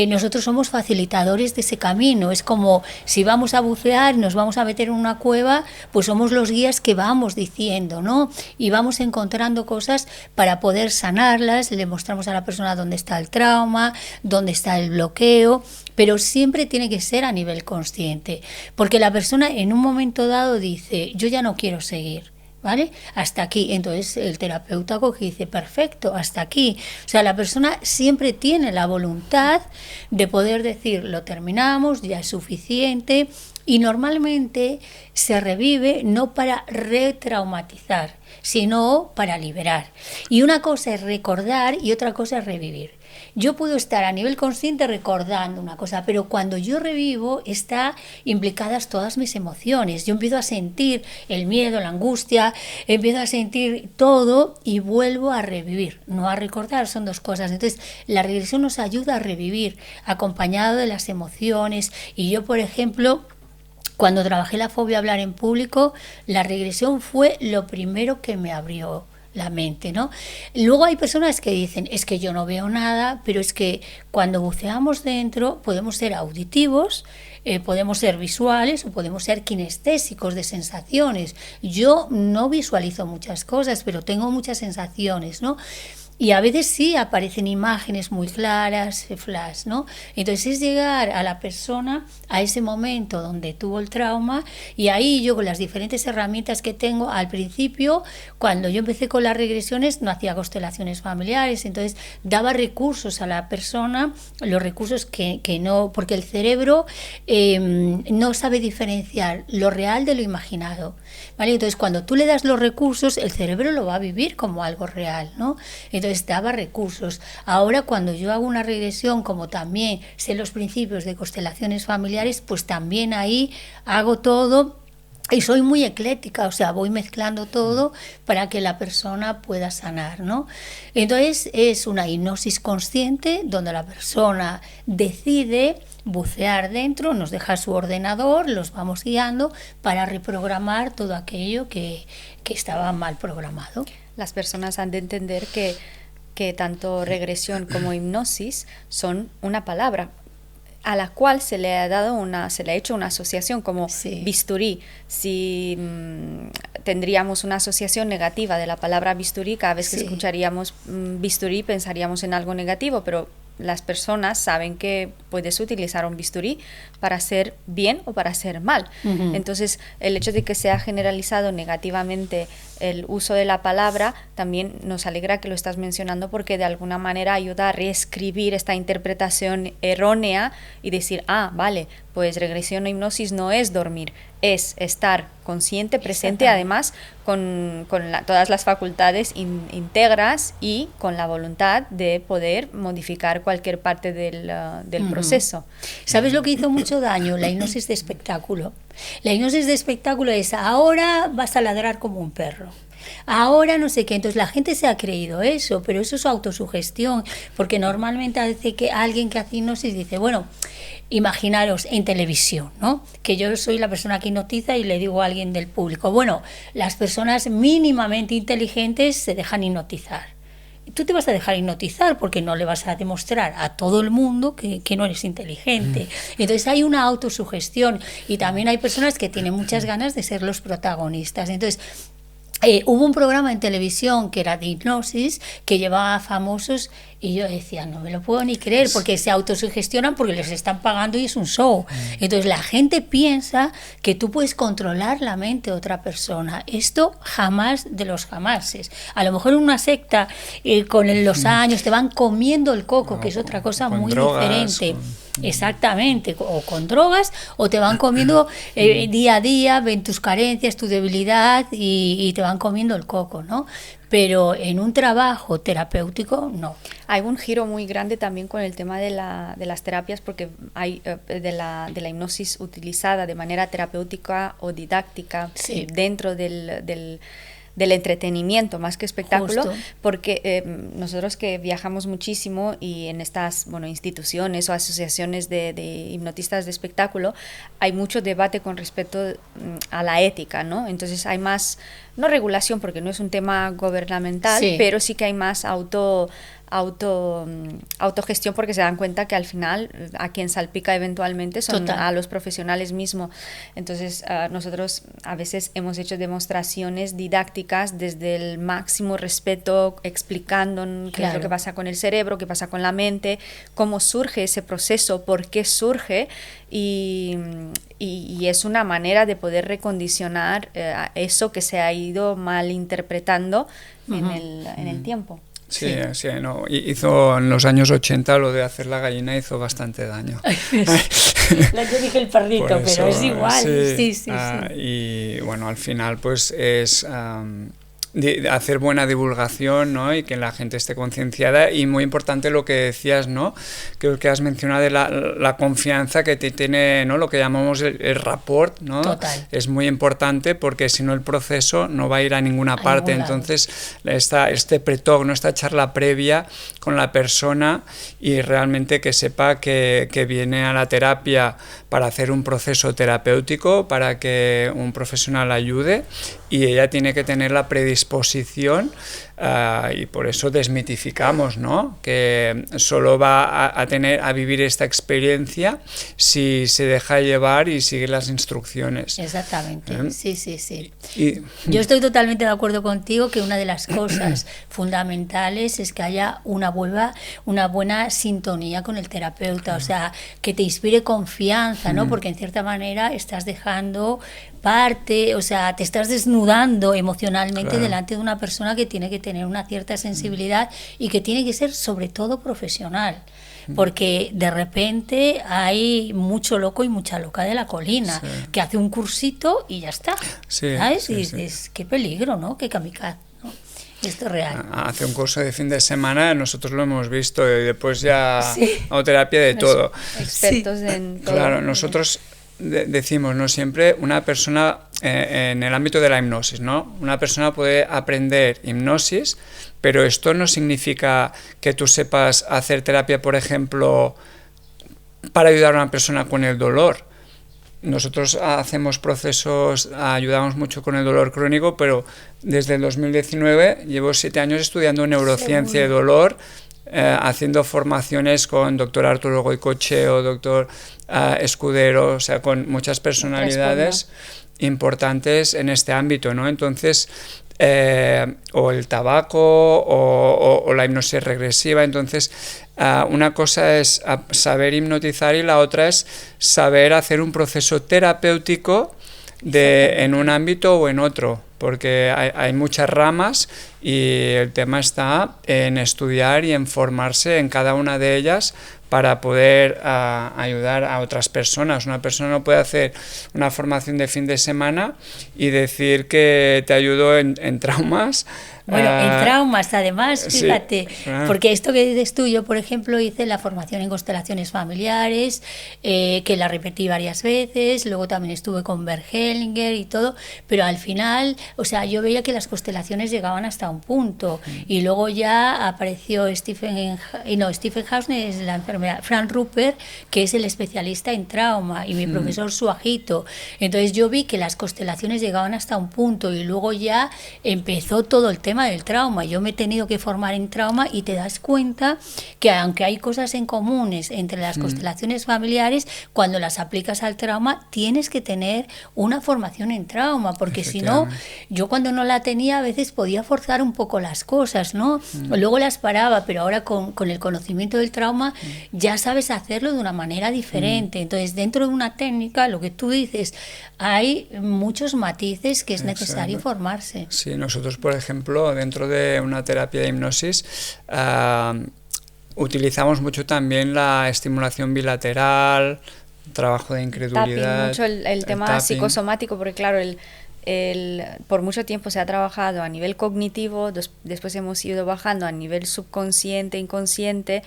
Nosotros somos facilitadores de ese camino. Es como si vamos a bucear, nos vamos a meter en una cueva, pues somos los guías que vamos diciendo, ¿no? Y vamos encontrando cosas para poder sanarlas. Le mostramos a la persona dónde está el trauma, dónde está el bloqueo, pero siempre tiene que ser a nivel consciente, porque la persona en un momento dado dice, yo ya no quiero seguir, ¿vale? Hasta aquí. Entonces el terapeuta coge y dice, perfecto, hasta aquí. O sea, la persona siempre tiene la voluntad de poder decir, lo terminamos, ya es suficiente, y normalmente se revive no para retraumatizar, sino para liberar. Y una cosa es recordar y otra cosa es revivir. Yo puedo estar a nivel consciente recordando una cosa, pero cuando yo revivo está implicadas todas mis emociones. Yo empiezo a sentir el miedo, la angustia, empiezo a sentir todo y vuelvo a revivir, no a recordar, son dos cosas. Entonces, la regresión nos ayuda a revivir, acompañado de las emociones. Y yo, por ejemplo, cuando trabajé la fobia a hablar en público, la regresión fue lo primero que me abrió la mente, ¿no? Luego hay personas que dicen, es que yo no veo nada, pero es que cuando buceamos dentro podemos ser auditivos, podemos ser visuales o podemos ser kinestésicos de sensaciones. Yo no visualizo muchas cosas, pero tengo muchas sensaciones, ¿no? Y a veces sí aparecen imágenes muy claras, flash, ¿no? Entonces es llegar a la persona a ese momento donde tuvo el trauma, y ahí yo con las diferentes herramientas que tengo, al principio, cuando yo empecé con las regresiones, no hacía constelaciones familiares, entonces daba recursos a la persona, los recursos que no, porque el cerebro no sabe diferenciar lo real de lo imaginado, ¿vale? Entonces cuando tú le das los recursos, el cerebro lo va a vivir como algo real, ¿no? Entonces daba recursos. Ahora cuando yo hago una regresión, como también sé los principios de constelaciones familiares, pues también ahí hago todo y soy muy ecléctica, o sea, voy mezclando todo para que la persona pueda sanar, ¿no? Entonces es una hipnosis consciente donde la persona decide bucear dentro, nos deja su ordenador, los vamos guiando para reprogramar todo aquello que estaba mal programado. Las personas han de entender que tanto regresión como hipnosis son una palabra a la cual se le ha hecho una asociación como bisturí. Si tendríamos una asociación negativa de la palabra bisturí, cada vez que escucharíamos bisturí pensaríamos en algo negativo, pero las personas saben que puedes utilizar un bisturí para hacer bien o para hacer mal. Entonces, el hecho de que se ha generalizado negativamente el uso de la palabra también nos alegra que lo estás mencionando, porque de alguna manera ayuda a reescribir esta interpretación errónea y decir, vale, pues regresión o hipnosis no es dormir, es estar consciente, presente, además con todas las facultades íntegras y con la voluntad de poder modificar cualquier parte del proceso. ¿Sabes lo que hizo mucho daño? La hipnosis de espectáculo. La hipnosis de espectáculo es: ahora vas a ladrar como un perro, ahora no sé qué. Entonces la gente se ha creído eso, pero eso es autosugestión, porque normalmente hace que alguien que hace hipnosis dice, bueno, imaginaros en televisión, ¿no? Que yo soy la persona que hipnotiza y le digo a alguien del público, bueno, las personas mínimamente inteligentes se dejan hipnotizar. Tú te vas a dejar hipnotizar porque no le vas a demostrar a todo el mundo que no eres inteligente. Entonces hay una autosugestión, y también hay personas que tienen muchas ganas de ser los protagonistas. Entonces hubo un programa en televisión que era de hipnosis, que llevaba a famosos, y yo decía, no me lo puedo ni creer, porque se autosugestionan porque les están pagando y es un show. Entonces la gente piensa que tú puedes controlar la mente de otra persona. Esto jamás de los jamases. A lo mejor en una secta, con los años, te van comiendo el coco, que es otra cosa muy diferente. Exactamente, o con drogas, o te van comiendo día a día, ven tus carencias, tu debilidad, y te van comiendo el coco, ¿no? Pero en un trabajo terapéutico, no. Hay un giro muy grande también con el tema de las terapias, porque hay de la hipnosis utilizada de manera terapéutica o didáctica dentro del entretenimiento más que espectáculo. Justo. Porque nosotros que viajamos muchísimo y en estas instituciones o asociaciones de hipnotistas de espectáculo hay mucho debate con respecto a la ética, ¿no? Entonces hay más, no regulación porque no es un tema gubernamental, pero sí que hay más autogestión, porque se dan cuenta que al final a quien salpica eventualmente son a los profesionales mismos. Entonces nosotros a veces hemos hecho demostraciones didácticas desde el máximo respeto, explicando qué es lo que pasa con el cerebro, qué pasa con la mente, cómo surge ese proceso, por qué surge, y es una manera de poder recondicionar eso que se ha ido malinterpretando en el tiempo. Sí, no. Hizo en los años 80 lo de hacer la gallina, hizo bastante daño. Yo dije el perrito, pero es igual. Sí. Y bueno, al final pues es de hacer buena divulgación, ¿no? Y que la gente esté concienciada, y muy importante lo que decías, ¿no? Que has mencionado de la confianza que te tiene, ¿no? Lo que llamamos el rapport, ¿no? Total. Es muy importante, porque si no el proceso no va a ir a ninguna parte. Entonces este pre-talk, ¿no? Esta charla previa con la persona, y realmente que sepa que viene a la terapia para hacer un proceso terapéutico, para que un profesional ayude, y ella tiene que tener la predisposición y por eso desmitificamos, ¿no? Que solo va a vivir esta experiencia si se deja llevar y sigue las instrucciones. Exactamente, sí. Yo estoy totalmente de acuerdo contigo que una de las cosas fundamentales es que haya una buena sintonía con el terapeuta, o sea, que te inspire confianza, ¿no? Porque en cierta manera estás dejando parte, o sea, te estás desnudando emocionalmente delante de una persona que tiene que tener una cierta sensibilidad y que tiene que ser sobre todo profesional, porque de repente hay mucho loco y mucha loca de la colina que hace un cursito y ya está, ¿sabes? Y dices, qué peligro, ¿no? Qué kamikaze, ¿no? Esto es real. Hace un curso de fin de semana, nosotros lo hemos visto y después ya hago terapia de todo. Expertos en todo. Claro, nosotros decimos, ¿no? Siempre una persona en el ámbito de la hipnosis, ¿no? Una persona puede aprender hipnosis, pero esto no significa que tú sepas hacer terapia, por ejemplo, para ayudar a una persona con el dolor. Nosotros hacemos procesos, ayudamos mucho con el dolor crónico, pero desde el 2019 llevo 7 años estudiando neurociencia y dolor, haciendo formaciones con doctor Arturo Goicoechea, doctor Escudero, o sea, con muchas personalidades importantes en este ámbito, ¿no? Entonces, o el tabaco o la hipnosis regresiva. Entonces, una cosa es saber hipnotizar y la otra es saber hacer un proceso terapéutico en un ámbito o en otro, porque hay muchas ramas y el tema está en estudiar y en formarse en cada una de ellas para poder ayudar a otras personas. Una persona no puede hacer una formación de fin de semana y decir que te ayudó en traumas. Bueno, en traumas además, fíjate, porque esto que dices tú, yo por ejemplo hice la formación en constelaciones familiares, que la repetí varias veces, luego también estuve con Bert Hellinger y todo, pero al final, o sea, yo veía que las constelaciones llegaban hasta un punto y luego ya apareció Stephen Hausner es la enfermedad, Frank Rupert, que es el especialista en trauma, y mi profesor Suajito. Entonces yo vi que las constelaciones llegaban hasta un punto y luego ya empezó todo el tema del trauma. Yo me he tenido que formar en trauma y te das cuenta que aunque hay cosas en comunes entre las constelaciones familiares, cuando las aplicas al trauma tienes que tener una formación en trauma, porque si no, yo cuando no la tenía a veces podía forzar un poco las cosas, ¿no? Luego las paraba, pero ahora con el conocimiento del trauma ya sabes hacerlo de una manera diferente. Entonces, dentro de una técnica, lo que tú dices, hay muchos matices que es necesario formarse. Sí, nosotros, por ejemplo, dentro de una terapia de hipnosis, utilizamos mucho también la estimulación bilateral, trabajo de incredulidad. Mucho el tema psicosomático, porque claro, por mucho tiempo se ha trabajado a nivel cognitivo, después hemos ido bajando a nivel subconsciente, inconsciente,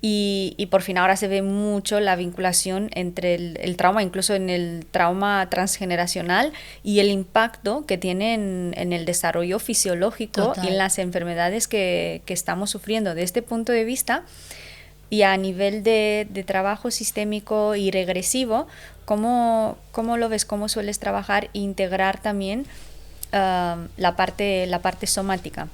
y por fin ahora se ve mucho la vinculación entre el trauma, incluso en el trauma transgeneracional, y el impacto que tiene en el desarrollo fisiológico y en las enfermedades que estamos sufriendo. De este punto de vista, y a nivel de trabajo sistémico y regresivo, ¿cómo lo ves? ¿Cómo sueles trabajar e integrar también la parte somática?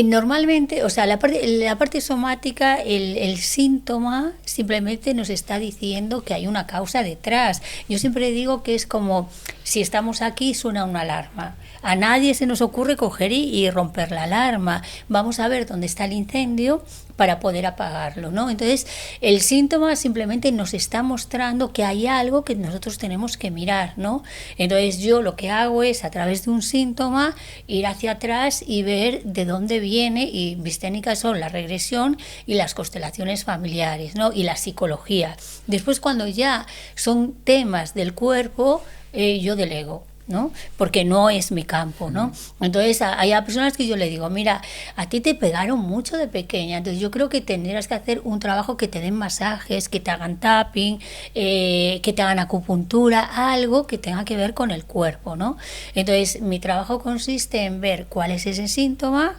Normalmente, o sea, la parte somática, el síntoma simplemente nos está diciendo que hay una causa detrás. Yo siempre digo que es como si estamos aquí, suena una alarma. A nadie se nos ocurre coger y romper la alarma. Vamos a ver dónde está el incendio para poder apagarlo, ¿no? Entonces, el síntoma simplemente nos está mostrando que hay algo que nosotros tenemos que mirar, ¿no? Entonces, yo lo que hago es, a través de un síntoma, ir hacia atrás y ver de dónde viene, y mis técnicas son la regresión y las constelaciones familiares, ¿no? Y la psicología. Después, cuando ya son temas del cuerpo, yo delego, ¿no? Porque no es mi campo, ¿no? Entonces hay personas que yo le digo, mira, a ti te pegaron mucho de pequeña, entonces yo creo que tendrías que hacer un trabajo que te den masajes, que te hagan tapping, que te hagan acupuntura, algo que tenga que ver con el cuerpo, ¿no? Entonces mi trabajo consiste en ver cuál es ese síntoma,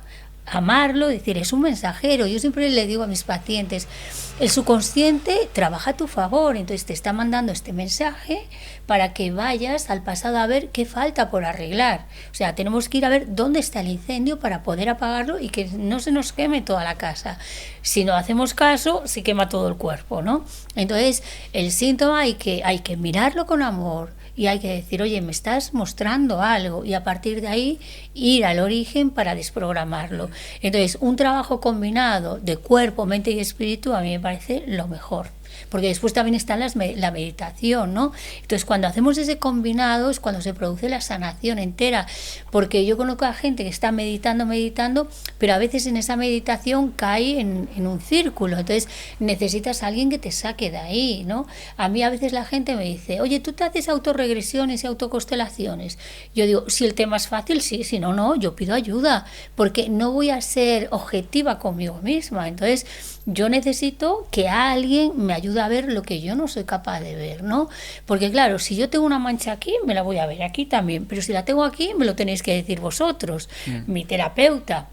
amarlo, decir, es un mensajero. Yo siempre le digo a mis pacientes, el subconsciente trabaja a tu favor, entonces te está mandando este mensaje para que vayas al pasado a ver qué falta por arreglar. O sea, tenemos que ir a ver dónde está el incendio para poder apagarlo y que no se nos queme toda la casa. Si no hacemos caso, se quema todo el cuerpo, ¿no? Entonces, el síntoma hay que mirarlo con amor, y hay que decir, oye, me estás mostrando algo, y a partir de ahí ir al origen para desprogramarlo. Entonces, un trabajo combinado de cuerpo, mente y espíritu a mí me parece lo mejor. Porque después también está la meditación, ¿no? Entonces, cuando hacemos ese combinado es cuando se produce la sanación entera, porque yo conozco a gente que está meditando, pero a veces en esa meditación cae en un círculo, entonces necesitas a alguien que te saque de ahí, ¿no? A mí a veces la gente me dice, oye, ¿tú te haces autorregresiones y autoconstelaciones? Yo digo, si el tema es fácil, sí, si no, no, yo pido ayuda, porque no voy a ser objetiva conmigo misma, entonces yo necesito que alguien me ayude a ver lo que yo no soy capaz de ver, ¿no? Porque claro, si yo tengo una mancha aquí, me la voy a ver aquí también, pero si la tengo aquí, me lo tenéis que decir vosotros, mi terapeuta,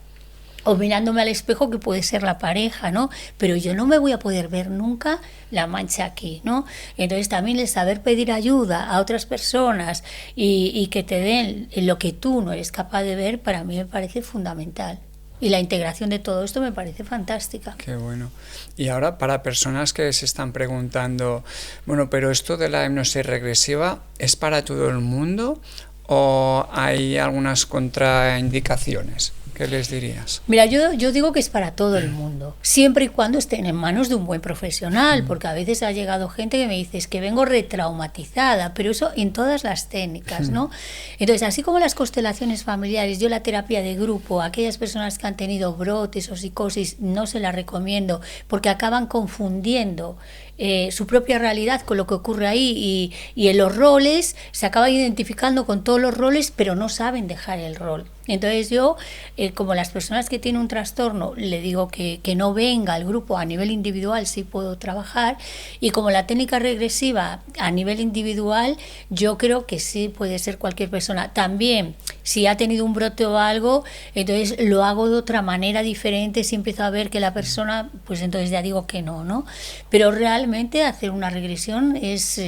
o mirándome al espejo, que puede ser la pareja, ¿no? Pero yo no me voy a poder ver nunca la mancha aquí, ¿no? Entonces también el saber pedir ayuda a otras personas y que te den lo que tú no eres capaz de ver, para mí me parece fundamental. Y la integración de todo esto me parece fantástica. Qué bueno. Y ahora, para personas que se están preguntando, bueno, pero esto de la hipnosis regresiva, ¿es para todo el mundo o hay algunas contraindicaciones? ¿Qué les dirías? Mira, yo digo que es para todo el mundo, siempre y cuando estén en manos de un buen profesional, porque a veces ha llegado gente que me dice, es que vengo retraumatizada, pero eso en todas las técnicas, ¿no? Entonces, así como las constelaciones familiares, yo la terapia de grupo, a aquellas personas que han tenido brotes o psicosis, no se la recomiendo, porque acaban confundiendo su propia realidad con lo que ocurre ahí, y en los roles se acaban identificando con todos los roles, pero no saben dejar el rol. Entonces yo, como las personas que tienen un trastorno, le digo que no venga al grupo, a nivel individual sí puedo trabajar, y como la técnica regresiva a nivel individual, yo creo que sí puede ser cualquier persona. También, si ha tenido un brote o algo, entonces lo hago de otra manera diferente, si empiezo a ver que la persona, pues entonces ya digo que no, ¿no? Pero realmente hacer una regresión es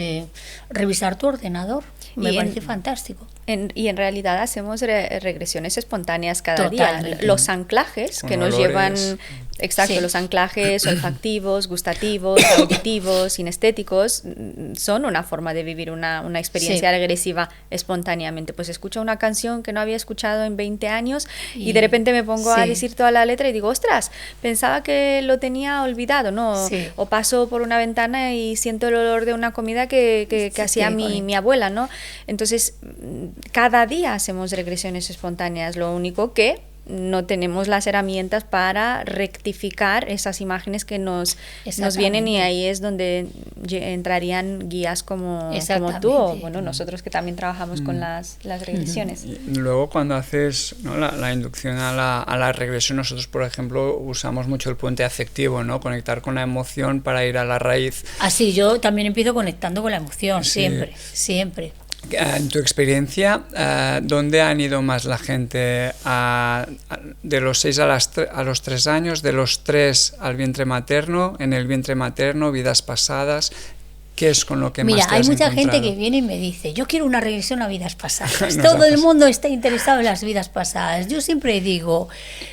revisar tu ordenador, me parece fantástico. Y en realidad hacemos regresiones espontáneas cada Totalmente. día. Los anclajes con que nos olores. llevan, exacto, Sí. los anclajes olfactivos, gustativos, auditivos, sinestéticos, son una forma de vivir una experiencia regresiva espontáneamente. Pues escucho una canción que no había escuchado en 20 años y de repente me pongo a decir toda la letra y digo, ostras, pensaba que lo tenía olvidado, ¿no? Sí. O paso por una ventana y siento el olor de una comida que hacía mi abuela, ¿no? Entonces, cada día hacemos regresiones espontáneas, lo único que no tenemos las herramientas para rectificar esas imágenes que nos vienen, y ahí es donde entrarían guías como tú o bueno, nosotros que también trabajamos con las regresiones. Y luego cuando haces, ¿no?, la inducción a la regresión, nosotros por ejemplo usamos mucho el puente afectivo, ¿no? Conectar con la emoción para ir a la raíz. Así, yo también empiezo conectando con la emoción, Sí. siempre. En tu experiencia, ¿dónde han ido más la gente? ¿De los 6 a los 3 años? ¿De los 3 al vientre materno? ¿En el vientre materno? ¿Vidas pasadas? ¿Qué es con lo que Mira, más te hay has mucha encontrado? gente que viene y me dice, yo quiero una regresión a vidas pasadas. Nos Todo el haces. mundo está interesado en las vidas pasadas. Yo siempre digo,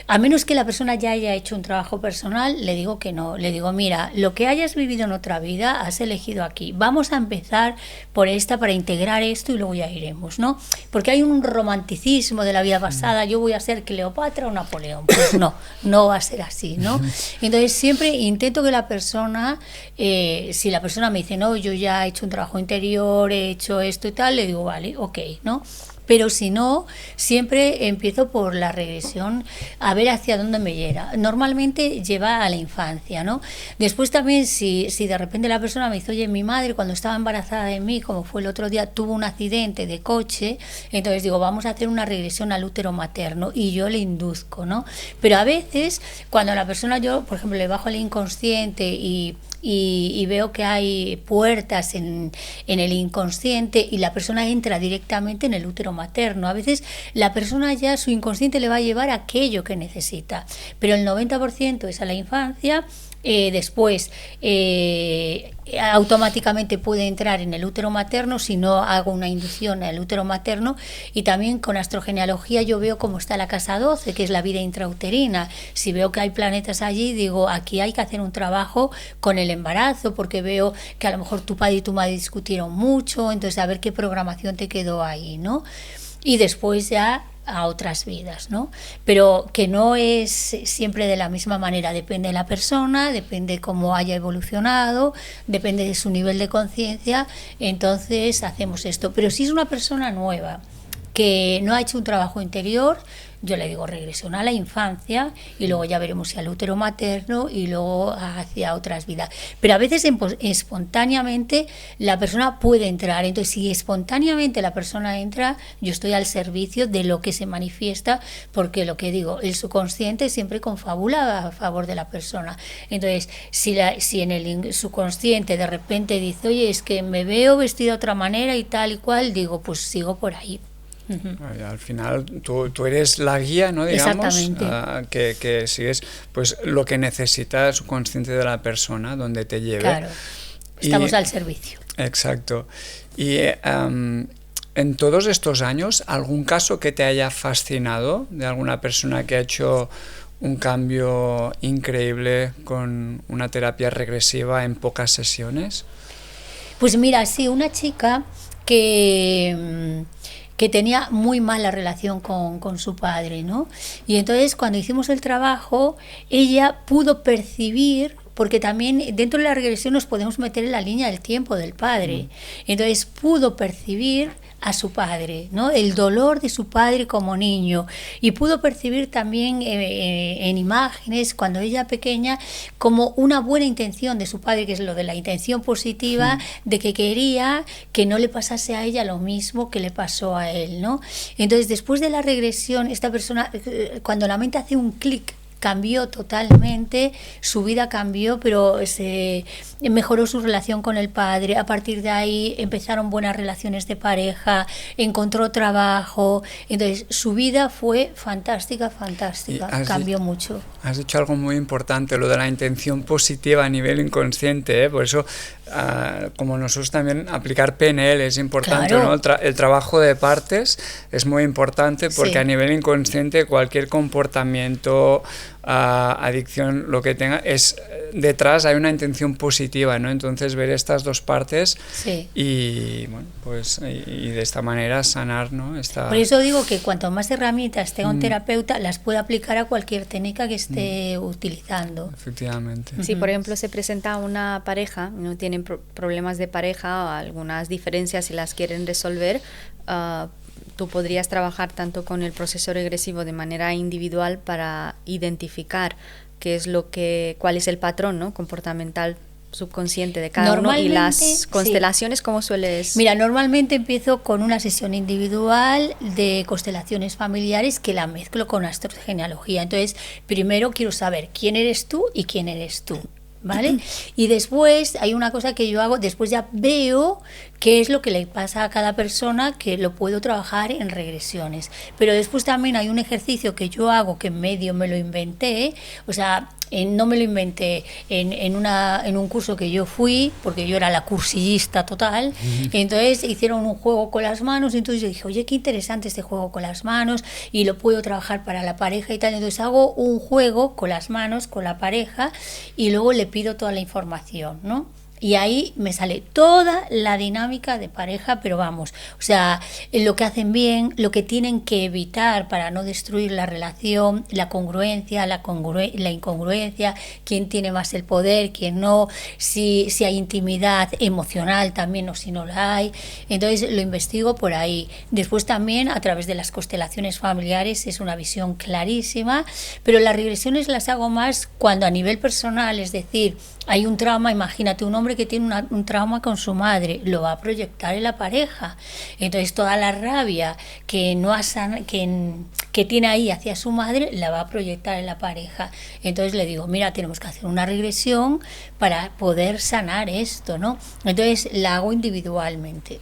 a menos que la persona ya haya hecho un trabajo personal, le digo que no. Le digo, mira, lo que hayas vivido en otra vida, has elegido aquí. Vamos a empezar por esta para integrar esto y luego ya iremos, ¿no? Porque hay un romanticismo de la vida pasada, yo voy a ser Cleopatra o Napoleón. Pues no va a ser así, ¿no? Entonces siempre intento que la persona, si la persona me dice, no, yo ya he hecho un trabajo interior, he hecho esto y tal, le digo, vale, ok, ¿no? Pero si no, siempre empiezo por la regresión a ver hacia dónde me lleva. Normalmente lleva a la infancia, ¿no? Después también, si de repente la persona me dice, oye, mi madre cuando estaba embarazada de mí, como fue el otro día, tuvo un accidente de coche, entonces digo, vamos a hacer una regresión al útero materno y yo le induzco, ¿no? Pero a veces, cuando la persona, yo, por ejemplo, le bajo el inconsciente y veo que hay puertas en el inconsciente y la persona entra directamente en el útero materno. A veces la persona ya, su inconsciente le va a llevar a aquello que necesita, pero el 90% es a la infancia. Después automáticamente puede entrar en el útero materno si no hago una inducción al útero materno, y también con astrogenealogía yo veo cómo está la casa 12, que es la vida intrauterina. Si veo que hay planetas allí, digo, aquí hay que hacer un trabajo con el embarazo, porque veo que a lo mejor tu padre y tu madre discutieron mucho, entonces a ver qué programación te quedó ahí, ¿no? Y después ya a otras vidas, ¿no? Pero que no es siempre de la misma manera, depende de la persona, depende cómo haya evolucionado, depende de su nivel de conciencia, entonces hacemos esto. Pero si es una persona nueva que no ha hecho un trabajo interior, yo le digo regresión a la infancia y luego ya veremos si al útero materno y luego hacia otras vidas. Pero a veces espontáneamente la persona puede entrar. Entonces, si espontáneamente la persona entra, yo estoy al servicio de lo que se manifiesta, porque lo que digo, el subconsciente siempre confabula a favor de la persona. Entonces, si en el subconsciente de repente dice, oye, es que me veo vestida de otra manera y tal y cual, digo, pues sigo por ahí. Al final tú eres la guía, ¿no? Digamos, que sigues pues lo que necesita el subconsciente de la persona, donde te lleve. Claro, estamos al servicio. Exacto. Y en todos estos años, ¿algún caso que te haya fascinado de alguna persona que ha hecho un cambio increíble con una terapia regresiva en pocas sesiones? Pues mira, sí, una chica que tenía muy mala relación con su padre, ¿no? Y entonces cuando hicimos el trabajo, ella pudo percibir, porque también dentro de la regresión nos podemos meter en la línea del tiempo del padre, entonces pudo percibir a su padre, ¿no? El dolor de su padre como niño, y pudo percibir también en imágenes cuando ella pequeña como una buena intención de su padre, que es lo de la intención positiva, de que quería que no le pasase a ella lo mismo que le pasó a él, ¿no? Entonces, después de la regresión, esta persona, cuando la mente hace un clic, cambió totalmente, su vida cambió, pero se mejoró su relación con el padre. A partir de ahí empezaron buenas relaciones de pareja, encontró trabajo, entonces su vida fue fantástica, cambió mucho. Has dicho algo muy importante, lo de la intención positiva a nivel inconsciente, ¿eh? Por eso, como nosotros también, aplicar PNL es importante, claro, ¿no? El trabajo de partes es muy importante, porque a nivel inconsciente cualquier comportamiento, adicción, lo que tenga, es detrás hay una intención positiva, ¿no? Entonces ver estas dos partes y bueno, pues y de esta manera sanar, ¿no? Por eso digo que cuanto más herramientas tenga un terapeuta, las puede aplicar a cualquier técnica que esté utilizando. Efectivamente. Si por ejemplo se presenta una pareja, no tienen problemas de pareja o algunas diferencias y las quieren resolver, tú podrías trabajar tanto con el proceso regresivo de manera individual para identificar cuál es el patrón, ¿no?, comportamental subconsciente de cada uno, y las constelaciones, ¿cómo sueles? Mira, normalmente empiezo con una sesión individual de constelaciones familiares que la mezclo con astrogenealogía. Entonces, primero quiero saber quién eres tú y quién eres tú, ¿vale? Y después hay una cosa que yo hago, después ya veo qué es lo que le pasa a cada persona, que lo puedo trabajar en regresiones. Pero después también hay un ejercicio que yo hago, que medio me lo inventé, o sea, no me lo inventé, en un curso que yo fui, porque yo era la cursillista total, entonces hicieron un juego con las manos, y entonces yo dije, oye, qué interesante este juego con las manos, y lo puedo trabajar para la pareja y tal. Entonces hago un juego con las manos, con la pareja, y luego le pido toda la información, ¿no? Y ahí me sale toda la dinámica de pareja, pero vamos, o sea, lo que hacen bien, lo que tienen que evitar para no destruir la relación, la congruencia, la incongruencia, quién tiene más el poder, quién no, si hay intimidad emocional también o si no la hay. Entonces lo investigo por ahí. Después también a través de las constelaciones familiares es una visión clarísima, pero las regresiones las hago más cuando a nivel personal, es decir, hay un trauma. Imagínate un hombre que tiene un trauma con su madre, lo va a proyectar en la pareja. Entonces toda la rabia que tiene ahí hacia su madre la va a proyectar en la pareja. Entonces le digo, mira, tenemos que hacer una regresión para poder sanar esto, ¿no? Entonces la hago individualmente.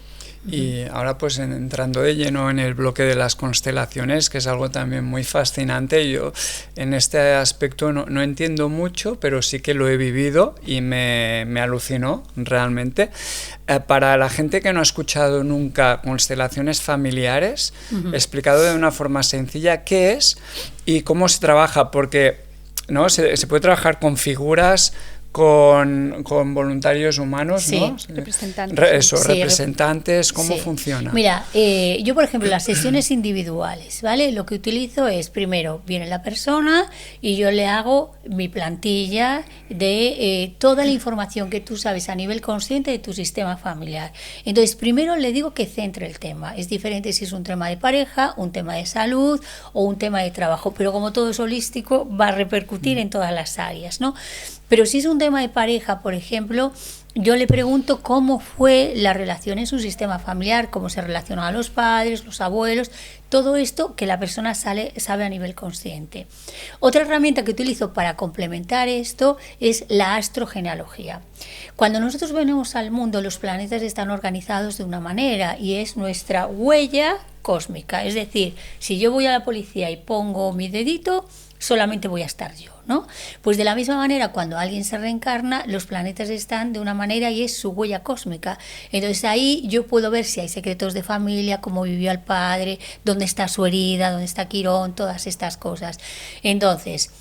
Y ahora pues entrando de lleno en el bloque de las constelaciones, que es algo también muy fascinante. Yo en este aspecto no entiendo mucho, pero sí que lo he vivido y me alucinó realmente. Para la gente que no ha escuchado nunca constelaciones familiares, explicado de una forma sencilla qué es y cómo se trabaja, porque ¿no? Se puede trabajar con figuras, con voluntarios humanos, sí, ¿no? Representantes. Sí, representantes, ¿cómo funciona? Mira, yo por ejemplo, las sesiones individuales, ¿vale? Lo que utilizo es, primero, viene la persona y yo le hago mi plantilla de toda la información que tú sabes a nivel consciente de tu sistema familiar. Entonces, primero le digo que centre el tema. Es diferente si es un tema de pareja, un tema de salud o un tema de trabajo, pero como todo es holístico, va a repercutir en todas las áreas, ¿no? Pero si es un tema de pareja, por ejemplo, yo le pregunto cómo fue la relación en su sistema familiar, cómo se relacionan a los padres, los abuelos, todo esto que la persona sabe a nivel consciente. Otra herramienta que utilizo para complementar esto es la astrogenealogía. Cuando nosotros venimos al mundo, los planetas están organizados de una manera y es nuestra huella cósmica. Es decir, si yo voy a la policía y pongo mi dedito, solamente voy a estar yo, ¿no? Pues de la misma manera, cuando alguien se reencarna, los planetas están de una manera y es su huella cósmica. Entonces ahí yo puedo ver si hay secretos de familia, cómo vivió el padre, dónde está su herida, dónde está Quirón, todas estas cosas. Entonces,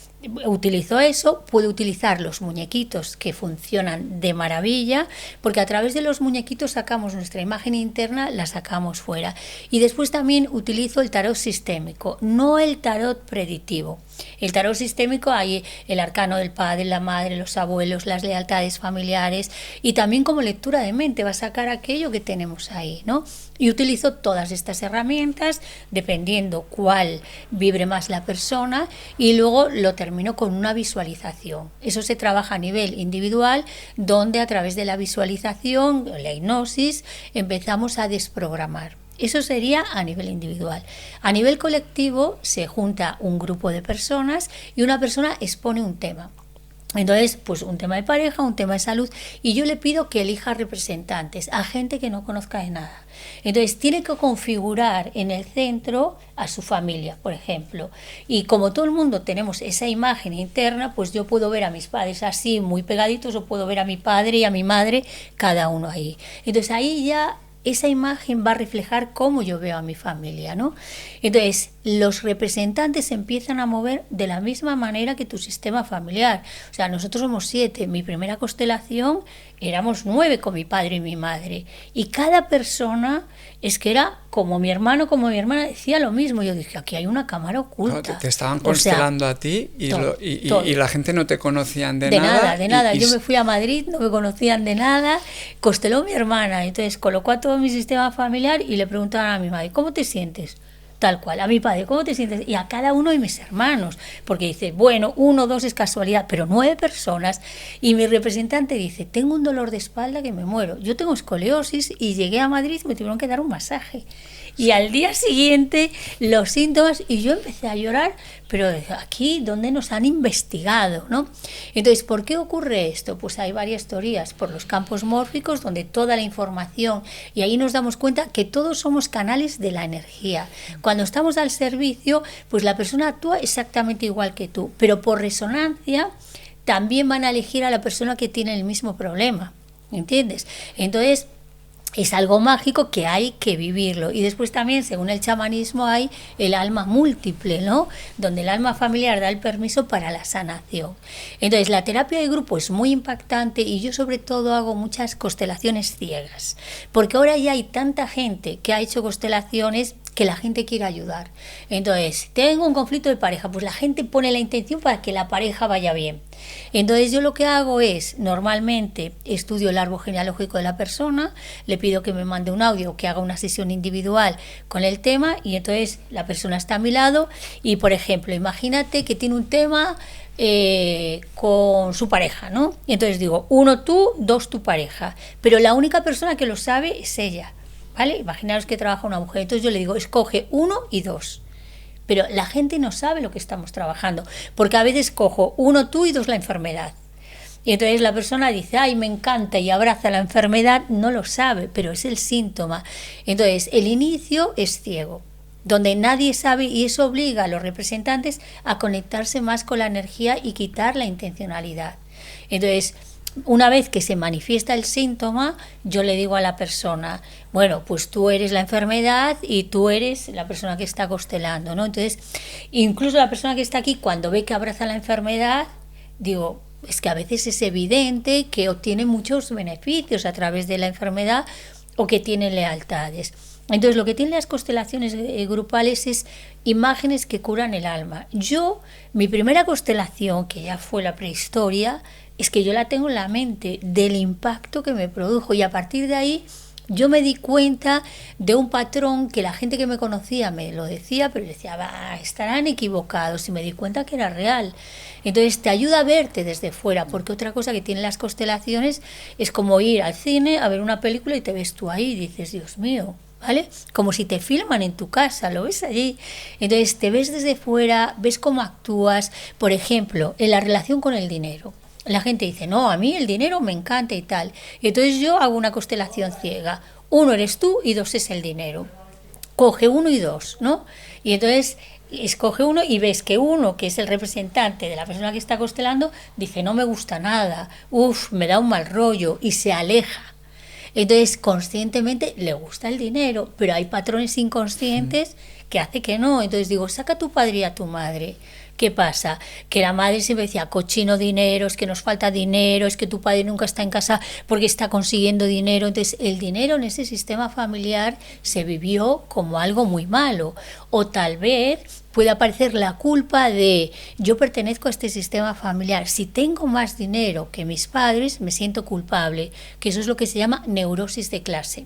utilizo eso, puedo utilizar los muñequitos que funcionan de maravilla, porque a través de los muñequitos sacamos nuestra imagen interna, la sacamos fuera. Y después también utilizo el tarot sistémico, no el tarot predictivo. El tarot sistémico hay el arcano del padre, la madre, los abuelos, las lealtades familiares y también como lectura de mente va a sacar aquello que tenemos ahí, ¿no? Y utilizo todas estas herramientas dependiendo cuál vibre más la persona y luego lo termino con una visualización. Eso se trabaja a nivel individual, donde a través de la visualización, la hipnosis, empezamos a desprogramar. Eso sería a nivel individual. A nivel colectivo se junta un grupo de personas y una persona expone un tema. Entonces, pues un tema de pareja, un tema de salud, y yo le pido que elija representantes a gente que no conozca de nada. Entonces, tiene que configurar en el centro a su familia, por ejemplo. Y como todo el mundo tenemos esa imagen interna, pues yo puedo ver a mis padres así, muy pegaditos, o puedo ver a mi padre y a mi madre, cada uno ahí. Entonces, ahí ya esa imagen va a reflejar cómo yo veo a mi familia, ¿no? Entonces, los representantes se empiezan a mover de la misma manera que tu sistema familiar. O sea, nosotros somos 7. Mi primera constelación éramos 9 con mi padre y mi madre. Y cada persona es que era como mi hermano, como mi hermana, decía lo mismo. Yo dije, aquí hay una cámara oculta. No, te estaban constelando a ti y, todo. Y la gente no te conocían de nada. De nada. Y yo me fui a Madrid, no me conocían de nada. Consteló mi hermana. Entonces colocó a todo mi sistema familiar y le preguntaban a mi madre, ¿cómo te sientes? Tal cual, a mi padre, ¿cómo te sientes? Y a cada uno de mis hermanos, porque dice, bueno, 1 o 2 es casualidad, pero 9 personas, y mi representante dice, tengo un dolor de espalda que me muero, yo tengo escoliosis y llegué a Madrid y me tuvieron que dar un masaje. Y al día siguiente los síntomas, y yo empecé a llorar, pero aquí, ¿dónde nos han investigado, ¿no? Entonces, ¿por qué ocurre esto? Pues hay varias teorías, por los campos mórficos, donde toda la información, y ahí nos damos cuenta que todos somos canales de la energía. Cuando estamos al servicio, pues la persona actúa exactamente igual que tú, pero por resonancia también van a elegir a la persona que tiene el mismo problema, ¿entiendes? Entonces, es algo mágico que hay que vivirlo. Y después también, según el chamanismo, hay el alma múltiple, ¿no? Donde el alma familiar da el permiso para la sanación. Entonces, la terapia de grupo es muy impactante y yo sobre todo hago muchas constelaciones ciegas. Porque ahora ya hay tanta gente que ha hecho constelaciones que la gente quiere ayudar. Entonces, tengo un conflicto de pareja, pues la gente pone la intención para que la pareja vaya bien. Entonces yo lo que hago es, normalmente estudio el árbol genealógico de la persona, le pido que me mande un audio, que haga una sesión individual con el tema y entonces la persona está a mi lado y, por ejemplo, imagínate que tiene un tema con su pareja, ¿no? Y entonces digo, 1 tú, 2 tu pareja, pero la única persona que lo sabe es ella, ¿vale? Imaginaos que trabaja una mujer, entonces yo le digo, escoge 1 y 2. Pero la gente no sabe lo que estamos trabajando, porque a veces cojo 1 tú y 2 la enfermedad. Y entonces la persona dice, ay, me encanta, y abraza la enfermedad, no lo sabe, pero es el síntoma. Entonces, el inicio es ciego, donde nadie sabe, y eso obliga a los representantes a conectarse más con la energía y quitar la intencionalidad. Entonces, una vez que se manifiesta el síntoma, yo le digo a la persona, bueno, pues tú eres la enfermedad y tú eres la persona que está constelando, ¿no? Entonces, incluso la persona que está aquí, cuando ve que abraza la enfermedad, digo, es que a veces es evidente que obtiene muchos beneficios a través de la enfermedad o que tiene lealtades. Entonces, lo que tienen las constelaciones grupales es imágenes que curan el alma. Mi primera constelación, que ya fue la prehistoria, es que yo la tengo en la mente del impacto que me produjo, y a partir de ahí yo me di cuenta de un patrón que la gente que me conocía me lo decía, pero decía, estarán equivocados, y me di cuenta que era real. Entonces te ayuda a verte desde fuera, porque otra cosa que tienen las constelaciones es como ir al cine a ver una película y te ves tú ahí y dices, Dios mío, ¿vale? Como si te filman en tu casa, lo ves allí. Entonces te ves desde fuera, ves cómo actúas, por ejemplo, en la relación con el dinero. La gente dice, no, a mí el dinero me encanta y tal. Y entonces yo hago una constelación ciega. 1 eres tú y 2 es el dinero. Coge 1 y 2, ¿no? Y entonces escoge 1 y ves que 1, que es el representante de la persona que está constelando, dice, no me gusta nada, me da un mal rollo, y se aleja. Entonces, conscientemente le gusta el dinero, pero hay patrones inconscientes que hace que no. Entonces digo, saca a tu padre y a tu madre. ¿Qué pasa? Que la madre siempre decía, cochino dinero, es que nos falta dinero, es que tu padre nunca está en casa porque está consiguiendo dinero. Entonces, el dinero en ese sistema familiar se vivió como algo muy malo. O tal vez puede aparecer la culpa de, yo pertenezco a este sistema familiar, si tengo más dinero que mis padres, me siento culpable, que eso es lo que se llama neurosis de clase.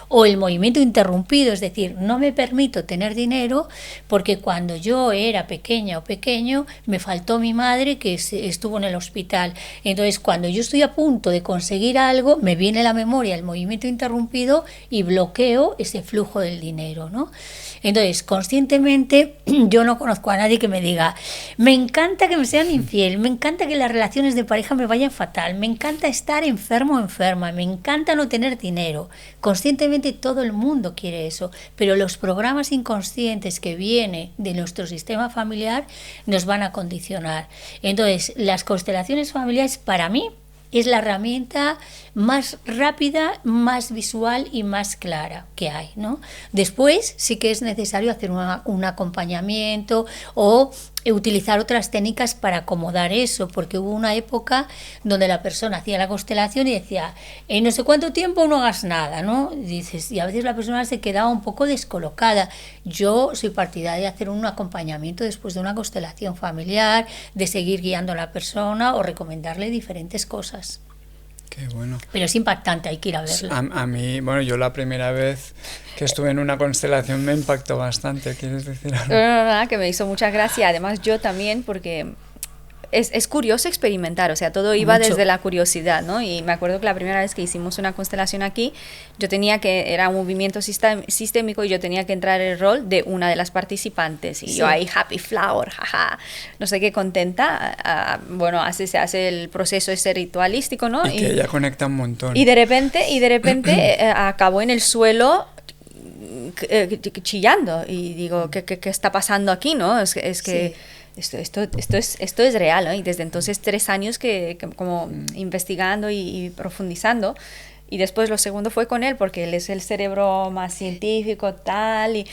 O el movimiento interrumpido, es decir, no me permito tener dinero porque cuando yo era pequeña o pequeño me faltó mi madre que estuvo en el hospital. Entonces, cuando yo estoy a punto de conseguir algo, me viene a la memoria el movimiento interrumpido y bloqueo ese flujo del dinero, ¿no? Entonces, conscientemente, yo no conozco a nadie que me diga, me encanta que me sean infiel, me encanta que las relaciones de pareja me vayan fatal, me encanta estar enfermo o enferma, me encanta no tener dinero. Conscientemente todo el mundo quiere eso, pero los programas inconscientes que vienen de nuestro sistema familiar nos van a condicionar. Entonces, las constelaciones familiares para mí es la herramienta más rápida, más visual y más clara que hay, ¿no? Después sí que es necesario hacer un acompañamiento o utilizar otras técnicas para acomodar eso, porque hubo una época donde la persona hacía la constelación y decía, en no sé cuánto tiempo no hagas nada, ¿no? Y a veces la persona se quedaba un poco descolocada. Yo soy partidaria de hacer un acompañamiento después de una constelación familiar, de seguir guiando a la persona o recomendarle diferentes cosas. Qué bueno. Pero es impactante, hay que ir a verlo. A mí, bueno, yo la primera vez que estuve en una constelación me impactó bastante. ¿Quieres decir algo? No, que me hizo mucha gracia. Además, yo también, porque es curioso experimentar, o sea, todo iba Mucho. desde la curiosidad, ¿no? Y me acuerdo que la primera vez que hicimos una constelación aquí, era un movimiento sistémico y yo tenía que entrar en el rol de una de las participantes. Y yo ahí, happy flower, jaja, no sé qué, contenta. Bueno, se hace el proceso ese ritualístico, ¿no? Y que ella conecta un montón. Y de repente acabó en el suelo chillando y digo, ¿qué está pasando aquí, no? Es que... Sí. Esto es real, ¿no? Y desde entonces 3 años que como investigando y profundizando, y después lo segundo fue con él, porque él es el cerebro más científico, tal, y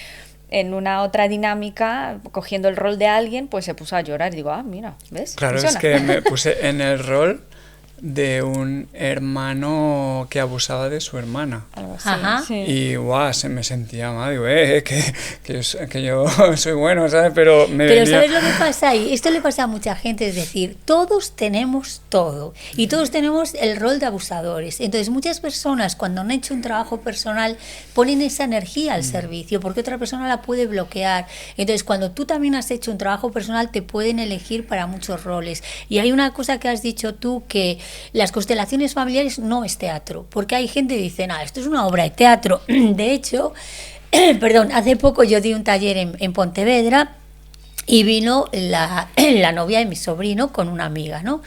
en una otra dinámica, cogiendo el rol de alguien, pues se puso a llorar y digo, mira, ¿ves? Claro, funciona. Es que me puse en el rol de un hermano que abusaba de su hermana. Algo así, sí. Y se me sentía mal, digo, que yo soy bueno, ¿sabes? Pero ¿sabes lo que pasa ahí? Esto le pasa a mucha gente, es decir, todos tenemos todo y todos tenemos el rol de abusadores. Entonces muchas personas cuando han hecho un trabajo personal ponen esa energía al servicio porque otra persona la puede bloquear. Entonces cuando tú también has hecho un trabajo personal te pueden elegir para muchos roles. Y hay una cosa que has dicho tú, que las constelaciones familiares no es teatro, porque hay gente que dice, esto es una obra de teatro. De hecho, hace poco yo di un taller en Pontevedra y vino la novia de mi sobrino con una amiga, ¿no?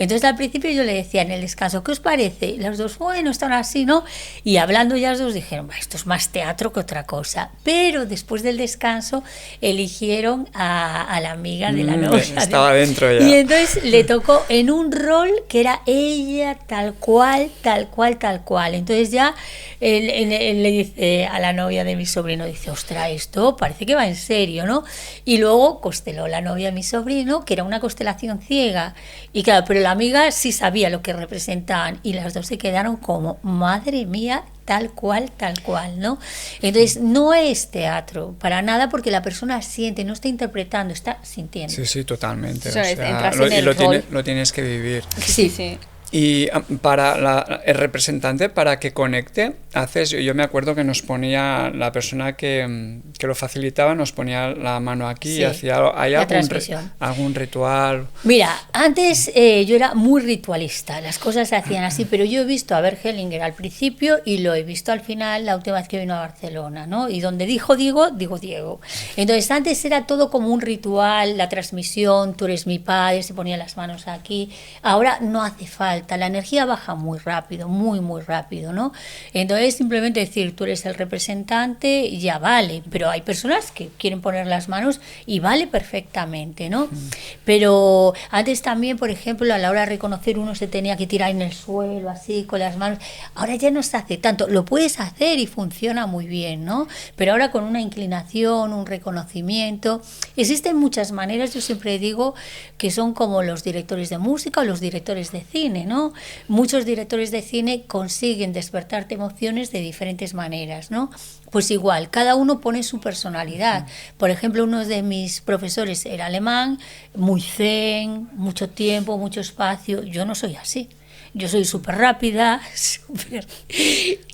Entonces al principio yo le decía en el descanso, ¿qué os parece? Los dos, bueno, están así, ¿no? Y hablando ya los dos dijeron, esto es más teatro que otra cosa. Pero después del descanso eligieron a la amiga de la novia. Estaba dentro ya. Y entonces le tocó en un rol que era ella tal cual, tal cual, tal cual. Entonces ya él le dice a la novia de mi sobrino, dice, ostras, esto parece que va en serio, ¿no? Y luego consteló la novia de mi sobrino, que era una constelación ciega. Y claro, pero la amiga sí sabía lo que representaban y las dos se quedaron como, madre mía, tal cual, ¿no? Entonces no es teatro para nada porque la persona siente, no está interpretando, está sintiendo. Sí, totalmente. O sea, lo tienes que vivir. Sí. Y para el representante, para que conecte, yo me acuerdo que nos ponía, la persona que lo facilitaba, nos ponía la mano aquí y hacía algún ritual. Mira, antes yo era muy ritualista, las cosas se hacían así, pero yo he visto a Bert Hellinger al principio y lo he visto al final la última vez que vino a Barcelona, ¿no? Y donde digo Diego. Entonces antes era todo como un ritual, la transmisión, tú eres mi padre, se ponía las manos aquí. Ahora no hace falta. La energía baja muy rápido, muy rápido, ¿no? Entonces simplemente decir, tú eres el representante, ya vale, pero hay personas que quieren poner las manos y vale perfectamente, ¿no? Pero antes también, por ejemplo, a la hora de reconocer uno se tenía que tirar en el suelo, así, con las manos. Ahora ya no se hace tanto, lo puedes hacer y funciona muy bien, ¿no? Pero ahora con una inclinación, un reconocimiento, existen muchas maneras, yo siempre digo que son como los directores de música o los directores de cine, ¿no? Muchos directores de cine consiguen despertarte emociones de diferentes maneras, ¿no? Pues igual, cada uno pone su personalidad. Por ejemplo, uno de mis profesores era alemán, muy zen, mucho tiempo, mucho espacio. Yo no soy así. Yo soy súper rápida, súper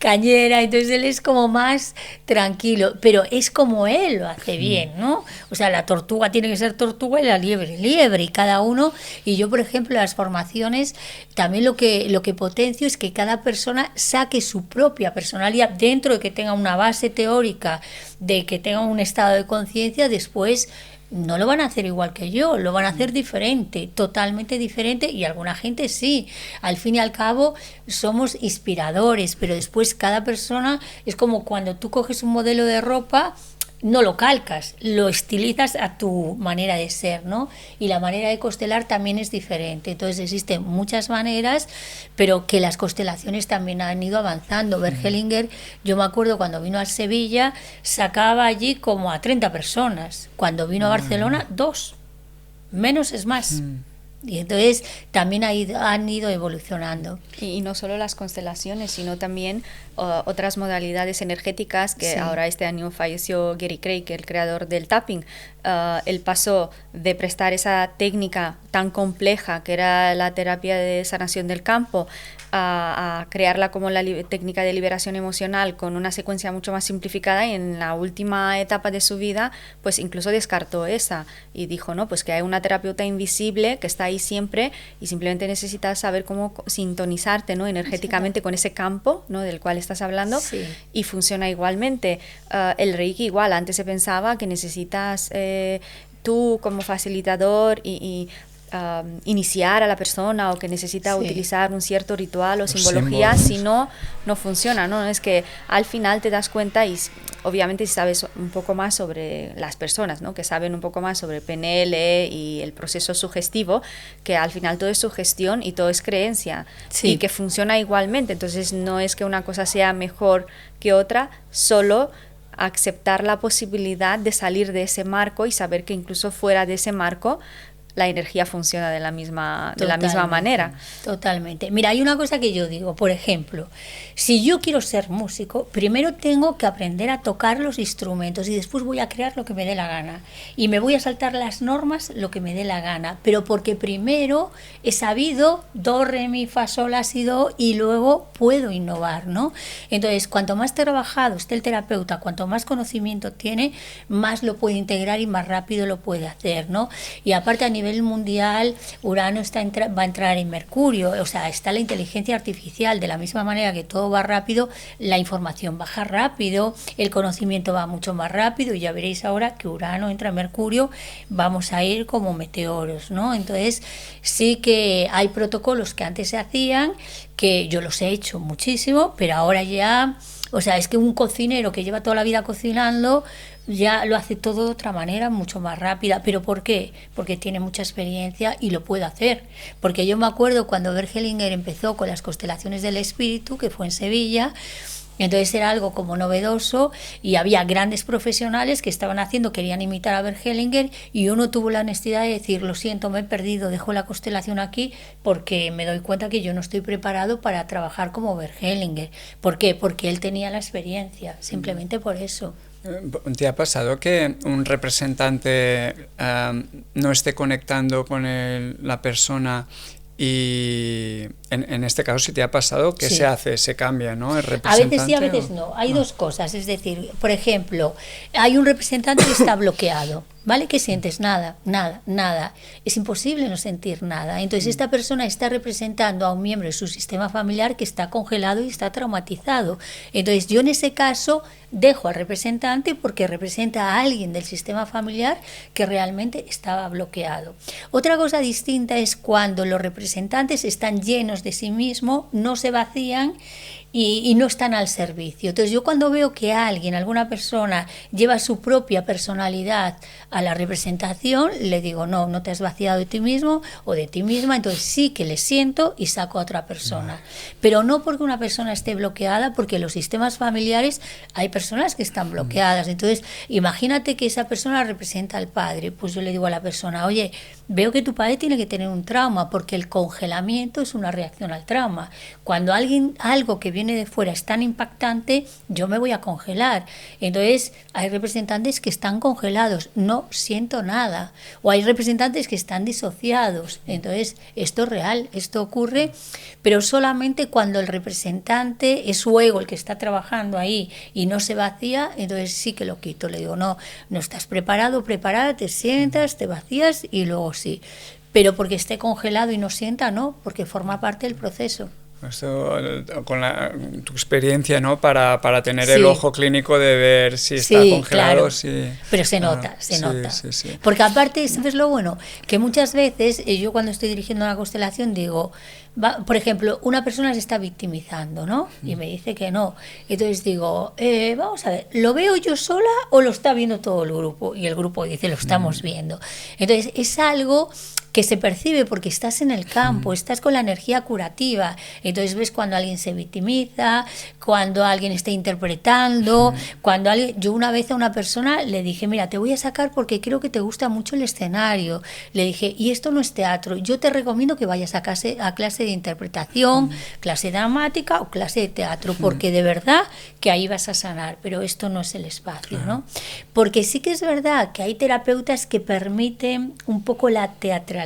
cañera, entonces él es como más tranquilo, pero es como él lo hace bien, ¿no? O sea, la tortuga tiene que ser tortuga y la liebre, y cada uno, y yo, por ejemplo, en las formaciones, también lo que potencio es que cada persona saque su propia personalidad, dentro de que tenga una base teórica, de que tenga un estado de conciencia, después no lo van a hacer igual que yo, lo van a hacer diferente, totalmente diferente, y alguna gente sí. Al fin y al cabo somos inspiradores, pero después cada persona es como cuando tú coges un modelo de ropa, no lo calcas, lo estilizas a tu manera de ser, ¿no? Y la manera de constelar también es diferente. Entonces existen muchas maneras, pero que las constelaciones también han ido avanzando. Bert Hellinger, yo me acuerdo cuando vino a Sevilla, sacaba allí como a 30 personas. Cuando vino a Barcelona, 2. Menos es más. Y entonces también han ido evolucionando. Y no solo las constelaciones, sino también otras modalidades energéticas que ahora este año falleció Gary Craig, el creador del tapping. Él pasó de prestar esa técnica tan compleja que era la terapia de sanación del campo a crearla como la técnica de liberación emocional con una secuencia mucho más simplificada, y en la última etapa de su vida pues incluso descartó esa y dijo, no, pues que hay una terapeuta invisible que está ahí siempre y simplemente necesitas saber cómo sintonizarte, ¿no?, energéticamente con ese campo, ¿no?, del cual estás hablando, y funciona igualmente. El Reiki igual, antes se pensaba que necesitas tú como facilitador y iniciar a la persona, o que necesita utilizar un cierto ritual o simbología, si no funciona, ¿no? Es que al final te das cuenta, y obviamente si sabes un poco más sobre las personas, ¿no?, que saben un poco más sobre PNL y el proceso sugestivo, que al final todo es sugestión y todo es creencia, y que funciona igualmente. Entonces no es que una cosa sea mejor que otra, solo aceptar la posibilidad de salir de ese marco y saber que incluso fuera de ese marco la energía funciona de la misma manera. Totalmente. Mira, hay una cosa que yo digo, por ejemplo, si yo quiero ser músico, primero tengo que aprender a tocar los instrumentos y después voy a crear lo que me dé la gana. Y me voy a saltar las normas lo que me dé la gana, pero porque primero he sabido do, re, mi, fa, sol, la, si, do, y luego puedo innovar, ¿no? Entonces, cuanto más trabajado esté el terapeuta, cuanto más conocimiento tiene, más lo puede integrar y más rápido lo puede hacer, ¿no? Y aparte, a nivel nivel mundial Urano va a entrar en Mercurio, o sea, está la inteligencia artificial, de la misma manera que todo va rápido, la información baja rápido, el conocimiento va mucho más rápido, y ya veréis ahora que Urano entra en Mercurio, vamos a ir como meteoros, ¿no? Entonces sí que hay protocolos que antes se hacían, que yo los he hecho muchísimo, pero ahora ya, o sea, es que un cocinero que lleva toda la vida cocinando ya lo hace todo de otra manera, mucho más rápida. ¿Pero por qué? Porque tiene mucha experiencia y lo puede hacer. Porque yo me acuerdo cuando Bert Hellinger empezó con las constelaciones del espíritu, que fue en Sevilla. Entonces era algo como novedoso, y había grandes profesionales que estaban haciendo, querían imitar a Bert Hellinger, y uno tuvo la honestidad de decir: lo siento, me he perdido, dejo la constelación aquí porque me doy cuenta que yo no estoy preparado para trabajar como Bert Hellinger. ¿Por qué? Porque él tenía la experiencia, simplemente por eso. ¿Te ha pasado que un representante no esté conectando con la persona? Y en este caso, si te ha pasado, ¿qué se hace? ¿Se cambia, no? ¿El representante? A veces sí, a veces no. Hay dos cosas. Es decir, por ejemplo, hay un representante que está bloqueado, ¿vale? ¿Qué sientes? Nada, nada, nada. Es imposible no sentir nada. Entonces esta persona está representando a un miembro de su sistema familiar que está congelado y está traumatizado. Entonces yo en ese caso dejo al representante, porque representa a alguien del sistema familiar que realmente estaba bloqueado. Otra cosa distinta es cuando los representantes están llenos de sí mismos, no se vacían y no están al servicio. Entonces yo cuando veo que alguna persona lleva su propia personalidad a la representación, le digo: no te has vaciado de ti mismo o de ti misma. Entonces sí que le siento y saco a otra persona. Pero no porque una persona esté bloqueada, porque en los sistemas familiares hay personas que están bloqueadas. Entonces imagínate que esa persona representa al padre. Pues yo le digo a la persona: oye, veo que tu padre tiene que tener un trauma, porque el congelamiento es una reacción al trauma. Cuando algo que viene de fuera es tan impactante, yo me voy a congelar. Entonces hay representantes que están congelados, no siento nada, o hay representantes que están disociados. Entonces esto es real, esto ocurre, pero solamente cuando el representante es su ego el que está trabajando ahí y no se vacía. Entonces sí que lo quito, le digo: no estás preparado, preparada, te sientas, te vacías y luego sí. Pero porque esté congelado y no sienta, no, porque forma parte del proceso. Esto, con tu experiencia, ¿no? Para tener el ojo clínico de ver si está congelado. Claro. Pero se nota, se nota. Sí. Porque aparte, ¿sabes lo bueno? Que muchas veces, yo cuando estoy dirigiendo una constelación digo, por ejemplo, una persona se está victimizando, ¿no? Y me dice que no. Entonces digo, vamos a ver, ¿lo veo yo sola o lo está viendo todo el grupo? Y el grupo dice: lo estamos viendo. Entonces es algo que se percibe porque estás en el campo, estás con la energía curativa. Entonces ves cuando alguien se victimiza, cuando alguien está interpretando, cuando alguien... Yo una vez a una persona le dije: mira, te voy a sacar porque creo que te gusta mucho el escenario. Le dije: y esto no es teatro, yo te recomiendo que vayas a clase de interpretación, clase dramática o clase de teatro, porque de verdad que ahí vas a sanar, pero esto no es el espacio, ¿no? Porque sí que es verdad que hay terapeutas que permiten un poco la teatralización.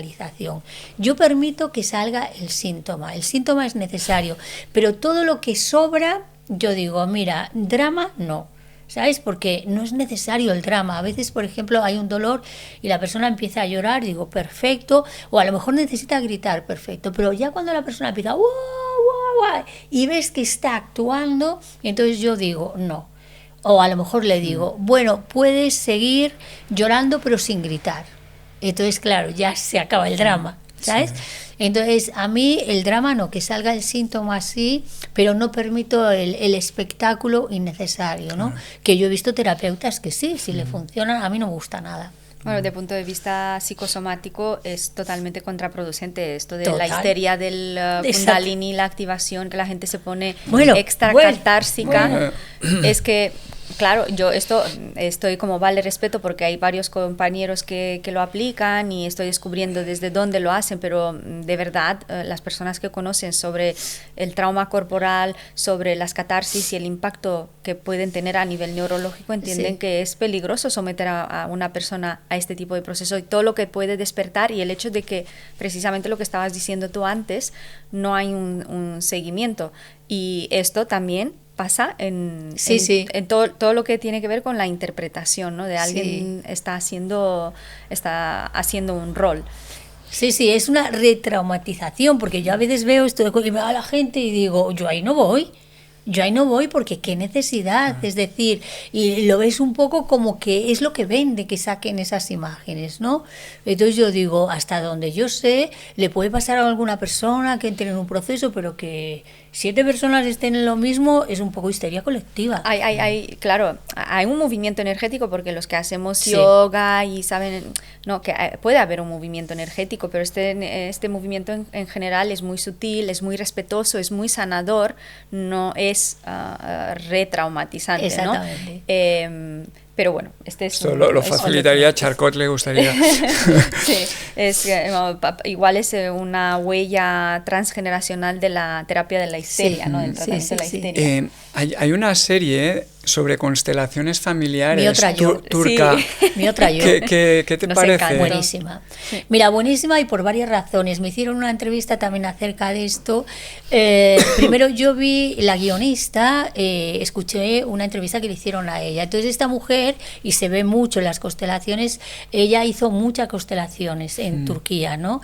Yo permito que salga el síntoma es necesario, pero todo lo que sobra, yo digo: mira, drama no, ¿sabes? Porque no es necesario el drama. A veces, por ejemplo, hay un dolor y la persona empieza a llorar, digo: perfecto, o a lo mejor necesita gritar, perfecto, pero ya cuando la persona empieza ¡wow, wow, wow! Y ves que está actuando, entonces yo digo: no. O a lo mejor le digo: bueno, puedes seguir llorando pero sin gritar. Entonces, claro, ya se acaba el drama, ¿sabes? Sí. Entonces, a mí el drama no, que salga el síntoma así, pero no permito el espectáculo innecesario, ¿no? Que yo he visto terapeutas que sí, si le funcionan, a mí no me gusta nada. Bueno, desde el punto de vista psicosomático es totalmente contraproducente esto de la histeria del Kundalini, la activación, que la gente se pone extra catársica. Es que, claro, yo estoy como vale respeto porque hay varios compañeros que lo aplican y estoy descubriendo desde dónde lo hacen, pero de verdad las personas que conocen sobre el trauma corporal, sobre las catarsis y el impacto que pueden tener a nivel neurológico entienden que es peligroso someter a una persona a este tipo de proceso y todo lo que puede despertar, y el hecho de que precisamente lo que estabas diciendo tú antes, no hay un seguimiento. Y esto también pasa en todo lo que tiene que ver con la interpretación, ¿no? De alguien está haciendo un rol. Sí, es una retraumatización, porque yo a veces veo esto y veo a la gente y digo, yo ahí no voy porque qué necesidad, es decir, y lo ves un poco como que es lo que vende que saquen esas imágenes, ¿no? Entonces yo digo, hasta donde yo sé, le puede pasar a alguna persona que entre en un proceso, pero que 7 personas estén en lo mismo es un poco histeria colectiva. Claro, hay un movimiento energético, porque los que hacemos yoga y saben, no, que puede haber un movimiento energético, pero este movimiento en general es muy sutil, es muy respetuoso, es muy sanador, no es retraumatizante. Exactamente. ¿No? Pero bueno, esto lo facilitaría a Charcot, le gustaría. Sí, igual es una huella transgeneracional de la terapia de la histeria, ¿no? Del tratamiento de la histeria. Hay una serie sobre constelaciones familiares. Mi otra yo. Turca. Sí. Mi otra yo. ¿Qué te parece? Encanta. Buenísima. Sí. Mira, buenísima y por varias razones. Me hicieron una entrevista también acerca de esto. Primero yo vi la guionista, escuché una entrevista que le hicieron a ella. Entonces esta mujer, y se ve mucho en las constelaciones, ella hizo muchas constelaciones en Turquía, ¿no?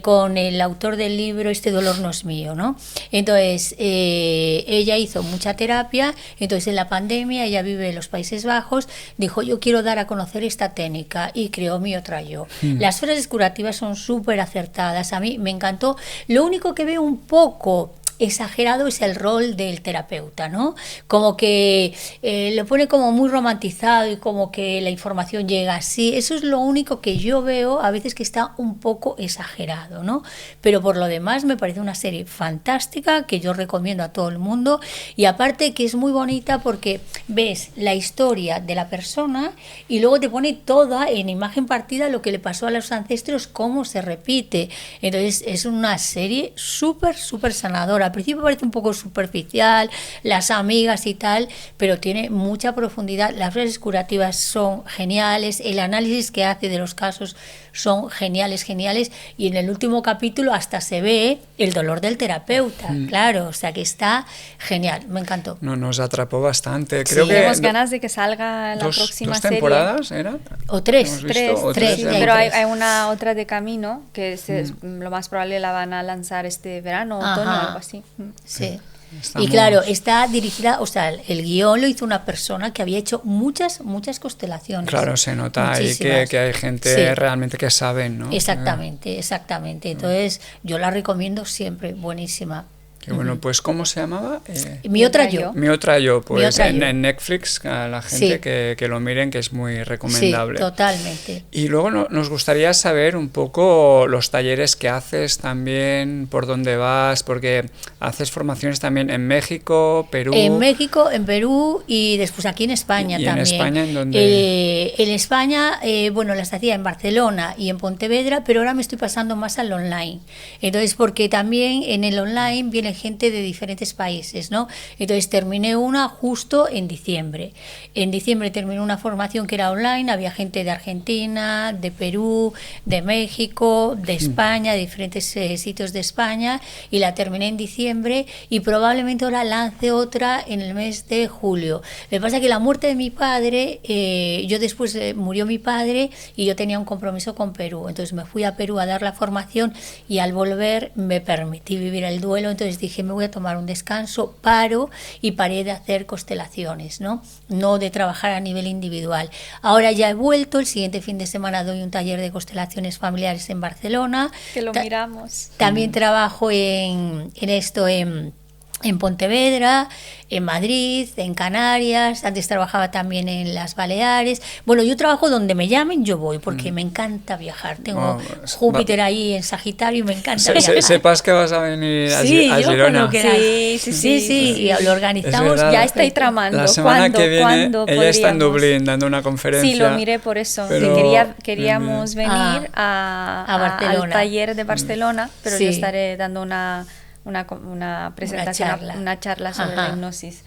Con el autor del libro Este dolor no es mío, ¿no? Entonces ella hizo mucha terapia. Entonces en la pandemia, ella vive en los Países Bajos, dijo, yo quiero dar a conocer esta técnica, y creó Mi Otra Yo. Las frases curativas son súper acertadas, a mí me encantó. Lo único que veo un poco exagerado es el rol del terapeuta, ¿no? Como que lo pone como muy romantizado y como que la información llega así. Eso es lo único que yo veo a veces, que está un poco exagerado, ¿no? Pero por lo demás me parece una serie fantástica que yo recomiendo a todo el mundo, y aparte que es muy bonita porque ves la historia de la persona y luego te pone toda en imagen partida lo que le pasó a los ancestros, cómo se repite. Entonces es una serie súper sanadora. Al principio parece un poco superficial, las amigas y tal, pero tiene mucha profundidad. Las frases curativas son geniales, el análisis que hace de los casos son geniales, y en el último capítulo hasta se ve el dolor del terapeuta, claro, o sea que está genial, me encantó. No, nos atrapó bastante. Creo que tenemos ganas de que salga la próxima serie. ¿2 temporadas era? O 3. Tres. Pero hay una otra de camino que lo más probable la van a lanzar este verano, otoño, algo así. Sí. Y claro, está dirigida, o sea, el guión lo hizo una persona que había hecho muchas constelaciones. Claro, se nota ahí que hay gente realmente que sabe, ¿no? Exactamente. Entonces, yo la recomiendo siempre, buenísima. Qué bueno, pues ¿cómo se llamaba? Mi Otra Yo. Mi Otra Yo, pues otra yo. En Netflix, a la gente que lo miren, que es muy recomendable. Sí, totalmente. Y luego nos gustaría saber un poco los talleres que haces también, por dónde vas, porque haces formaciones también en México, Perú. En México, en Perú y después aquí en España también. ¿Y en España en dónde? En España, bueno, las hacía en Barcelona y en Pontevedra, pero ahora me estoy pasando más al online. Entonces, porque también en el online viene gente de diferentes países, ¿no? Entonces terminé una justo en diciembre. En diciembre terminé una formación que era online, había gente de Argentina, de Perú, de México, de España, de diferentes sitios de España, y la terminé en diciembre, y probablemente ahora lance otra en el mes de julio. Lo que pasa es que la muerte de mi padre, yo después murió mi padre y yo tenía un compromiso con Perú, entonces me fui a Perú a dar la formación, y al volver me permití vivir el duelo, entonces dije, me voy a tomar un descanso, paré de hacer constelaciones, ¿no? No de trabajar a nivel individual. Ahora ya he vuelto, el siguiente fin de semana doy un taller de constelaciones familiares en Barcelona. Que lo miramos. También trabajo en Pontevedra, en Madrid, en Canarias, antes trabajaba también en las Baleares. Bueno, yo trabajo donde me llamen, yo voy, porque me encanta viajar. Tengo Júpiter ahí en Sagitario y me encanta viajar. Sepas que vas a venir a Girona. Sí, y lo organizamos. Ya estoy tramando. La semana que viene ella está en Dublín dando una conferencia. Sí, lo miré por eso. Pero queríamos venir al taller de Barcelona, pero yo estaré dando una una presentación, una charla sobre la hipnosis.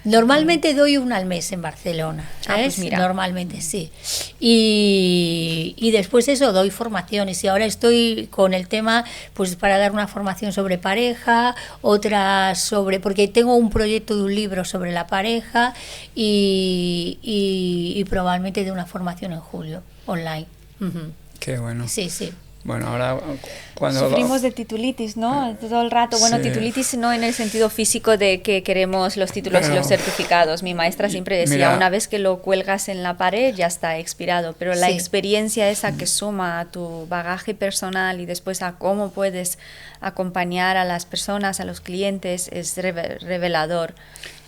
Normalmente doy una al mes en Barcelona, ¿sabes? Pues mira. Normalmente sí. Y después eso, doy formaciones. Y ahora estoy con el tema, pues para dar una formación sobre pareja, otra sobre, porque tengo un proyecto de un libro sobre la pareja y probablemente de una formación en julio, online. Qué bueno. Sí, sí. Bueno, ahora cuando... Sufrimos de titulitis, ¿no? Todo el rato. Bueno, sí. Titulitis no en el sentido físico de que queremos los títulos y los certificados. Mi maestra siempre decía, mira, una vez que lo cuelgas en la pared ya está expirado. Pero la experiencia esa que suma a tu bagaje personal y después a cómo puedes acompañar a las personas, a los clientes, es revelador.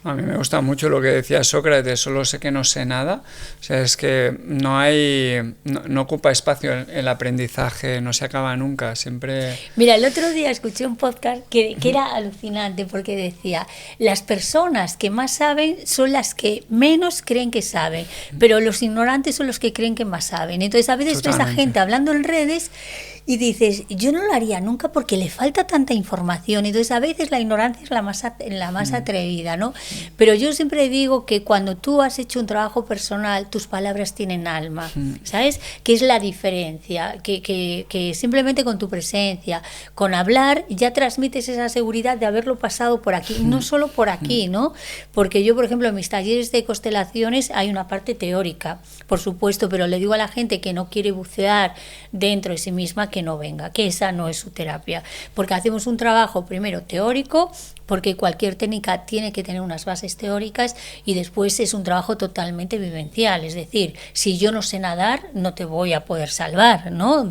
A mí me gusta mucho lo que decía Sócrates, solo sé que no sé nada. O sea, es que no ocupa espacio el aprendizaje, no se acaba nunca, siempre... Mira, el otro día escuché un podcast que era alucinante porque decía, las personas que más saben son las que menos creen que saben, pero los ignorantes son los que creen que más saben. Entonces a veces ves a gente hablando en redes y dices, yo no lo haría nunca porque le falta tanta información. Entonces a veces la ignorancia es la más atrevida, ¿no? Pero yo siempre digo que cuando tú has hecho un trabajo personal, tus palabras tienen alma, ¿sabes? Que es la diferencia, que simplemente con tu presencia, con hablar, ya transmites esa seguridad de haberlo pasado por aquí, no solo por aquí, ¿no? Porque yo, por ejemplo, en mis talleres de constelaciones hay una parte teórica, por supuesto, pero le digo a la gente que no quiere bucear dentro de sí misma que no venga, que esa no es su terapia, porque hacemos un trabajo primero teórico, porque cualquier técnica tiene que tener unas bases teóricas y después es un trabajo totalmente vivencial, es decir, si yo no sé nadar no te voy a poder salvar, ¿no? No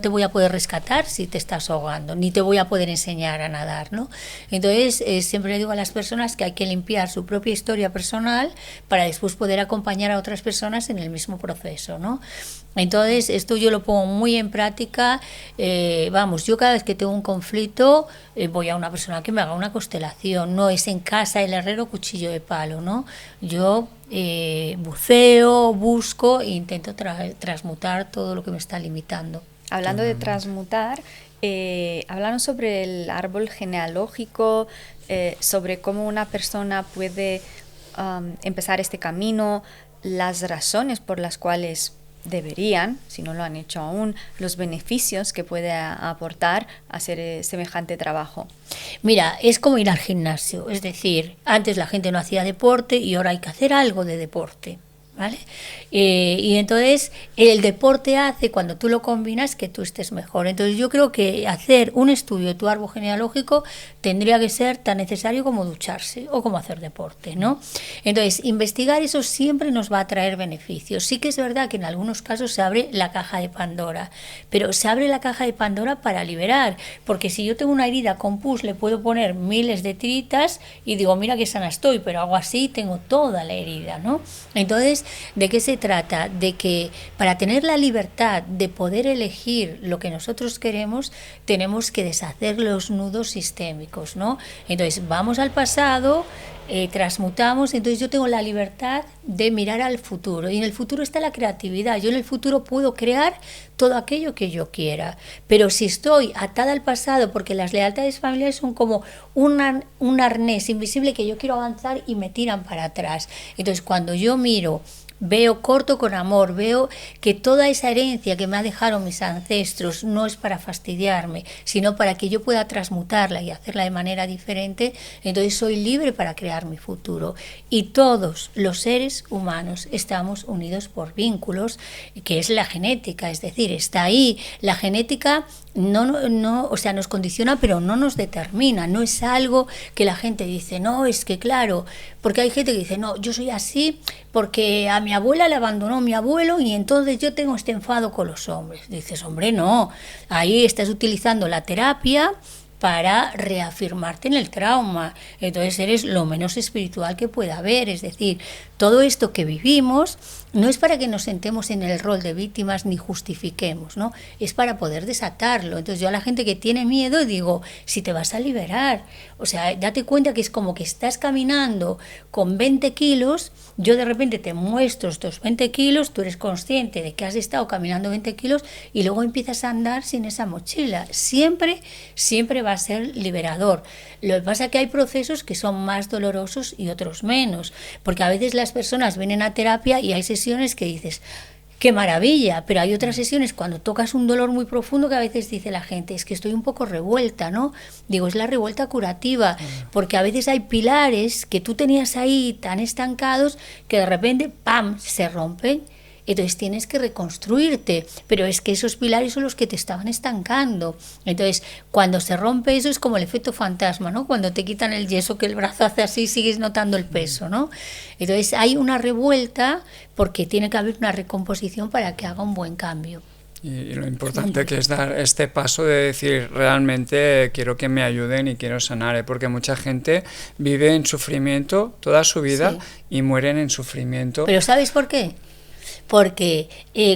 te voy a poder rescatar si te estás ahogando, ni te voy a poder enseñar a nadar, ¿no? Entonces siempre le digo a las personas que hay que limpiar su propia historia personal para después poder acompañar a otras personas en el mismo proceso, ¿no? Entonces esto yo lo pongo muy en práctica, yo cada vez que tengo un conflicto voy a una persona que me haga una constelación, no es en casa el herrero cuchillo de palo, ¿no? Yo buceo, busco e intento transmutar todo lo que me está limitando. Hablando de transmutar, háblanos sobre el árbol genealógico, sobre cómo una persona puede empezar este camino, las razones por las cuales deberían, si no lo han hecho aún, los beneficios que puede aportar hacer semejante trabajo. Mira, es como ir al gimnasio, es decir, antes la gente no hacía deporte y ahora hay que hacer algo de deporte, ¿vale? Y entonces el deporte hace, cuando tú lo combinas, que tú estés mejor. Entonces yo creo que hacer un estudio de tu árbol genealógico tendría que ser tan necesario como ducharse o como hacer deporte, ¿no? Entonces investigar eso siempre nos va a traer beneficios. Sí que es verdad que en algunos casos se abre la caja de Pandora, pero se abre la caja de Pandora para liberar, porque si yo tengo una herida con pus le puedo poner miles de tiritas y digo, mira qué sana estoy, pero hago así, tengo toda la herida, ¿no? Entonces, ¿de qué se trata? De que para tener la libertad de poder elegir lo que nosotros queremos, tenemos que deshacer los nudos sistémicos, ¿no? Entonces vamos al pasado, transmutamos, entonces yo tengo la libertad de mirar al futuro y en el futuro está la creatividad. Yo en el futuro puedo crear todo aquello que yo quiera, pero si estoy atada al pasado, porque las lealtades familiares son como un arnés invisible que yo quiero avanzar y me tiran para atrás. Entonces cuando yo miro, veo, corto con amor, veo que toda esa herencia que me dejaron mis ancestros no es para fastidiarme, sino para que yo pueda transmutarla y hacerla de manera diferente, entonces soy libre para crear mi futuro. Y todos los seres humanos estamos unidos por vínculos, que es la genética, es decir, está ahí. La genética o sea, nos condiciona, pero no nos determina, no es algo que la gente dice, no, es que claro, porque hay gente que dice, no, yo soy así porque a mi abuela le abandonó mi abuelo y entonces yo tengo este enfado con los hombres. Dices, hombre, no, ahí estás utilizando la terapia para reafirmarte en el trauma, entonces eres lo menos espiritual que pueda haber, es decir, todo esto que vivimos no es para que nos sentemos en el rol de víctimas ni justifiquemos, ¿no? Es para poder desatarlo. Entonces yo a la gente que tiene miedo digo, si te vas a liberar, o sea, date cuenta que es como que estás caminando con 20 kilos, yo de repente te muestro estos 20 kilos, tú eres consciente de que has estado caminando 20 kilos y luego empiezas a andar sin esa mochila. Siempre va a ser liberador. Lo que pasa es que hay procesos que son más dolorosos y otros menos, porque a veces las personas vienen a terapia y hay sesiones que dices, ¡qué maravilla! Pero hay otras sesiones cuando tocas un dolor muy profundo que a veces dice la gente, es que estoy un poco revuelta, ¿no? Digo, es la revuelta curativa, porque a veces hay pilares que tú tenías ahí tan estancados que de repente, ¡pam!, se rompen. Entonces tienes que reconstruirte, pero es que esos pilares son los que te estaban estancando. Entonces, cuando se rompe eso es como el efecto fantasma, ¿no? Cuando te quitan el yeso que el brazo hace así, sigues notando el peso, ¿no? Entonces hay una revuelta porque tiene que haber una recomposición para que haga un buen cambio. Y lo importante que es dar este paso de decir, realmente quiero que me ayuden y quiero sanar, porque mucha gente vive en sufrimiento toda su vida y mueren en sufrimiento. ¿Pero sabes por qué? Porque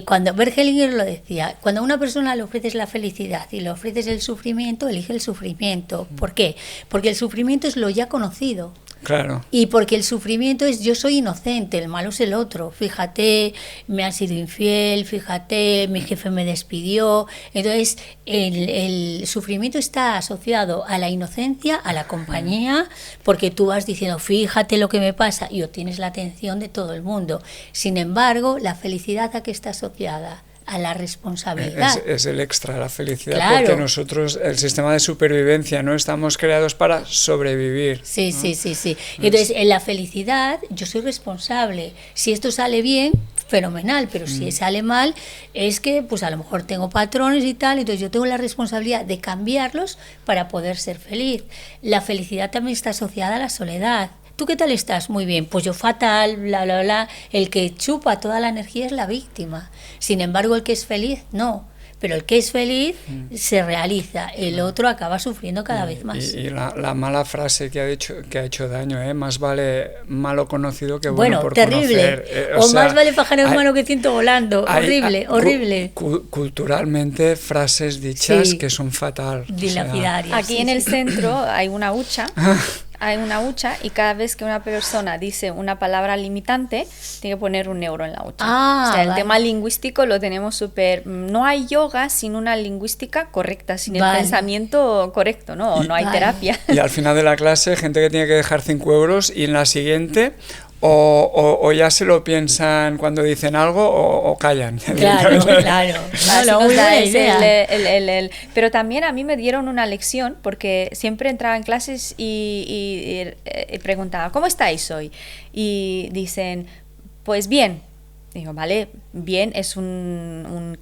cuando Bert Hellinger lo decía, cuando a una persona le ofreces la felicidad y le ofreces el sufrimiento, elige el sufrimiento. ¿Por qué? Porque el sufrimiento es lo ya conocido. Claro. Y porque el sufrimiento es yo soy inocente, el malo es el otro. Fíjate, me han sido infiel, fíjate, mi jefe me despidió. Entonces, el sufrimiento está asociado a la inocencia, a la compañía, porque tú vas diciendo, fíjate lo que me pasa, y obtienes la atención de todo el mundo. Sin embargo, la felicidad ¿a qué está asociada? A la responsabilidad. Es el extra, la felicidad, claro. Porque nosotros, el sistema de supervivencia, no estamos creados para sobrevivir. Sí, ¿no? sí. Entonces, en la felicidad, yo soy responsable. Si esto sale bien, fenomenal, pero si sale mal, es que pues a lo mejor tengo patrones y tal, entonces yo tengo la responsabilidad de cambiarlos para poder ser feliz. La felicidad también está asociada a la soledad. ¿Tú qué tal estás? Muy bien. Pues yo fatal, bla, bla, bla. El que chupa toda la energía es la víctima. Sin embargo, el que es feliz, no. Pero el que es feliz se realiza. El otro acaba sufriendo cada vez más. Y la mala frase que ha hecho daño, más vale malo conocido que bueno por terrible. Conocer. O sea, más vale pájaro en mano que ciento volando. Horrible. Culturalmente, frases dichas que son fatal. Dilapidarias. Aquí en el centro hay una hucha. Hay una hucha y cada vez que una persona dice una palabra limitante, tiene que poner €1 en la hucha. O sea, el tema lingüístico lo tenemos súper... No hay yoga sin una lingüística correcta, sin el pensamiento correcto, ¿no? O no hay terapia. Y al final de la clase, gente que tiene que dejar 5 euros y en la siguiente... O ya se lo piensan cuando dicen algo o callan. Claro. Pero también a mí me dieron una lección porque siempre entraba en clases y preguntaba, ¿cómo estáis hoy? Y dicen, pues bien. Digo, vale, bien es una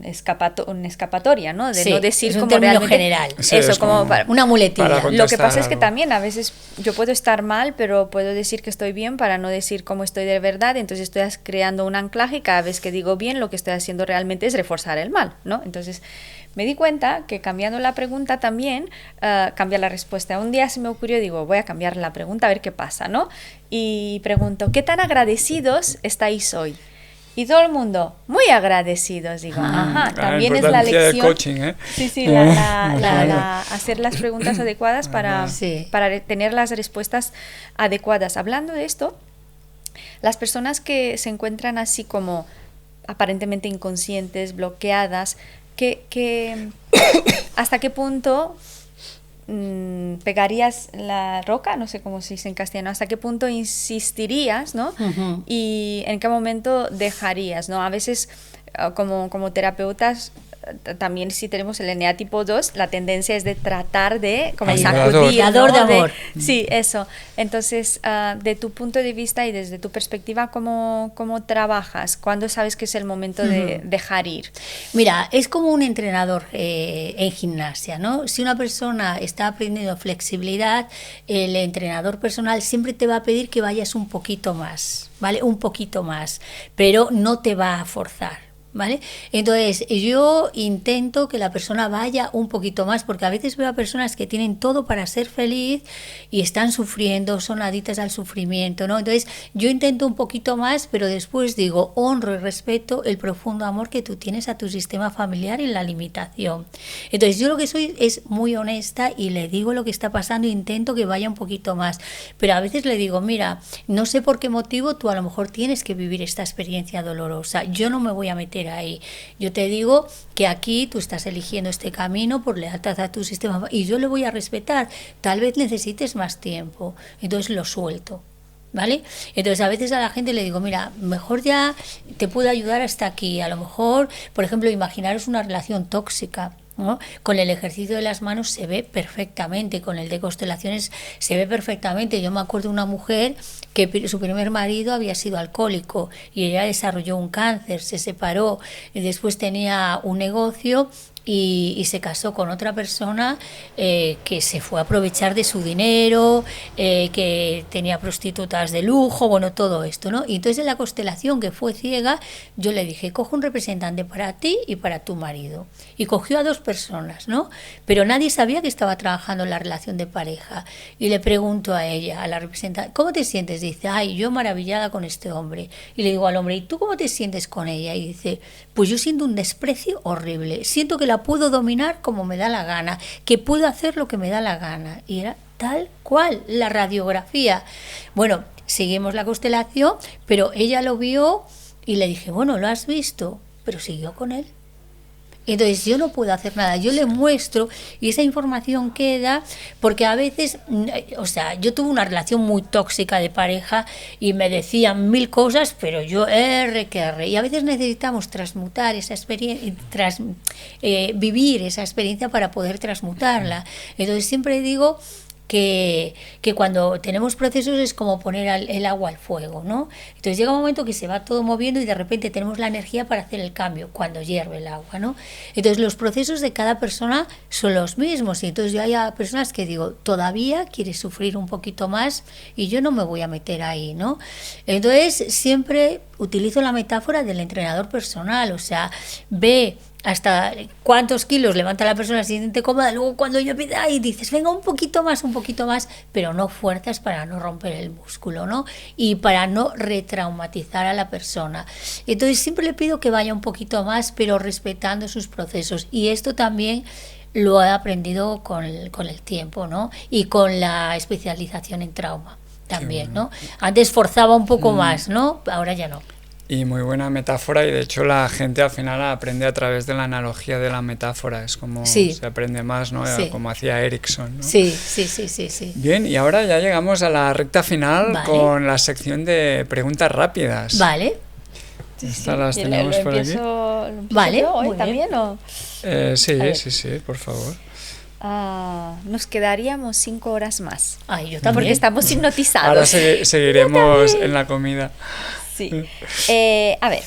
escapatoria, ¿no? De no decir es un como término realmente general. Sí, eso, como una muletilla. Lo que pasa es que también a veces yo puedo estar mal, pero puedo decir que estoy bien para no decir cómo estoy de verdad. Entonces estoy creando un anclaje y cada vez que digo bien, lo que estoy haciendo realmente es reforzar el mal, ¿no? Entonces me di cuenta que cambiando la pregunta también cambia la respuesta. Un día se me ocurrió, digo, voy a cambiar la pregunta a ver qué pasa, ¿no? Y pregunto, ¿qué tan agradecidos estáis hoy? Y todo el mundo, muy agradecidos. Digo, también es la lección. Del coaching, Sí, hacer las preguntas adecuadas para tener las respuestas adecuadas. Hablando de esto, las personas que se encuentran así como aparentemente inconscientes, bloqueadas, ¿hasta qué punto pegarías la roca? No sé cómo se dice en castellano. ¿Hasta qué punto insistirías, ¿no? Y en qué momento dejarías, ¿no? A veces, como terapeutas, también si tenemos el ENEA tipo 2, la tendencia es de tratar de como sacudir, ¿no? de amor. Sí, eso. Entonces, de tu punto de vista y desde tu perspectiva, ¿cómo trabajas? ¿Cuándo sabes que es el momento de dejar ir? Mira, es como un entrenador en gimnasia, ¿no? Si una persona está aprendiendo flexibilidad, el entrenador personal siempre te va a pedir que vayas un poquito más, ¿vale? Un poquito más, pero no te va a forzar. ¿Vale? Entonces yo intento que la persona vaya un poquito más, porque a veces veo a personas que tienen todo para ser feliz y están sufriendo, son adictas al sufrimiento, ¿no? Entonces yo intento un poquito más, pero después digo, honro y respeto el profundo amor que tú tienes a tu sistema familiar y la limitación. Entonces yo lo que soy es muy honesta y le digo lo que está pasando e intento que vaya un poquito más, pero a veces le digo, mira, no sé por qué motivo tú a lo mejor tienes que vivir esta experiencia dolorosa, yo no me voy a meter meter ahí. Yo te digo que aquí tú estás eligiendo este camino por lealtad a tu sistema y yo lo voy a respetar. Tal vez necesites más tiempo, entonces lo suelto. ¿Vale? Entonces a veces a la gente le digo, mira, mejor ya te puedo ayudar hasta aquí. A lo mejor, por ejemplo, imaginaros una relación tóxica, ¿no? Con el ejercicio de las manos se ve perfectamente, con el de constelaciones se ve perfectamente. Yo me acuerdo de una mujer que su primer marido había sido alcohólico y ella desarrolló un cáncer, se separó y después tenía un negocio y se casó con otra persona que se fue a aprovechar de su dinero, que tenía prostitutas de lujo, bueno, todo esto, ¿no? Y entonces en la constelación, que fue ciega, yo le dije, coge un representante para ti y para tu marido. Y cogió a 2 personas, ¿no? Pero nadie sabía que estaba trabajando en la relación de pareja. Y le pregunto a ella, a la representante, ¿cómo te sientes? Dice, ay, yo maravillada con este hombre. Y le digo al hombre, ¿y tú cómo te sientes con ella? Y dice, pues yo siento un desprecio horrible, siento que la puedo dominar como me da la gana, que puedo hacer lo que me da la gana. Y era tal cual la radiografía. Bueno, seguimos la constelación, pero ella lo vio y le dije, bueno, ¿lo has visto? Pero siguió con él. Entonces yo no puedo hacer nada, yo le muestro y esa información queda, porque a veces, o sea, yo tuve una relación muy tóxica de pareja y me decían 1000 cosas, pero yo y a veces necesitamos transmutar esa experiencia, vivir esa experiencia para poder transmutarla. Entonces siempre digo que cuando tenemos procesos es como poner el agua al fuego, ¿no? Entonces llega un momento que se va todo moviendo y de repente tenemos la energía para hacer el cambio cuando hierve el agua, ¿no? Entonces los procesos de cada persona son los mismos y entonces yo hay personas que digo, todavía quieres sufrir un poquito más y yo no me voy a meter ahí, ¿no? Entonces siempre utilizo la metáfora del entrenador personal, o sea, ve hasta cuántos kilos levanta la persona, se siente cómoda, luego cuando yo pido ahí dices, venga un poquito más, pero no fuerzas para no romper el músculo, ¿no? Y para no retraumatizar a la persona. Entonces siempre le pido que vaya un poquito más, pero respetando sus procesos. Y esto también lo he aprendido con el tiempo, ¿no? Y con la especialización en trauma también, ¿no? Antes forzaba un poco más, ¿no? Ahora ya no. Y muy buena metáfora, y de hecho la gente al final aprende a través de la analogía de la metáfora, es como se aprende más, ¿no? Sí. Como hacía Erickson, ¿no? Sí. Bien, y ahora ya llegamos a la recta final con la sección de preguntas rápidas. Vale. Estas las tenemos por aquí. Vale, yo hoy también, ¿o? Sí, por favor. Nos quedaríamos 5 horas más. Ay, yo también. Porque estamos hipnotizados. Ahora seguiremos en la comida. Sí. A ver,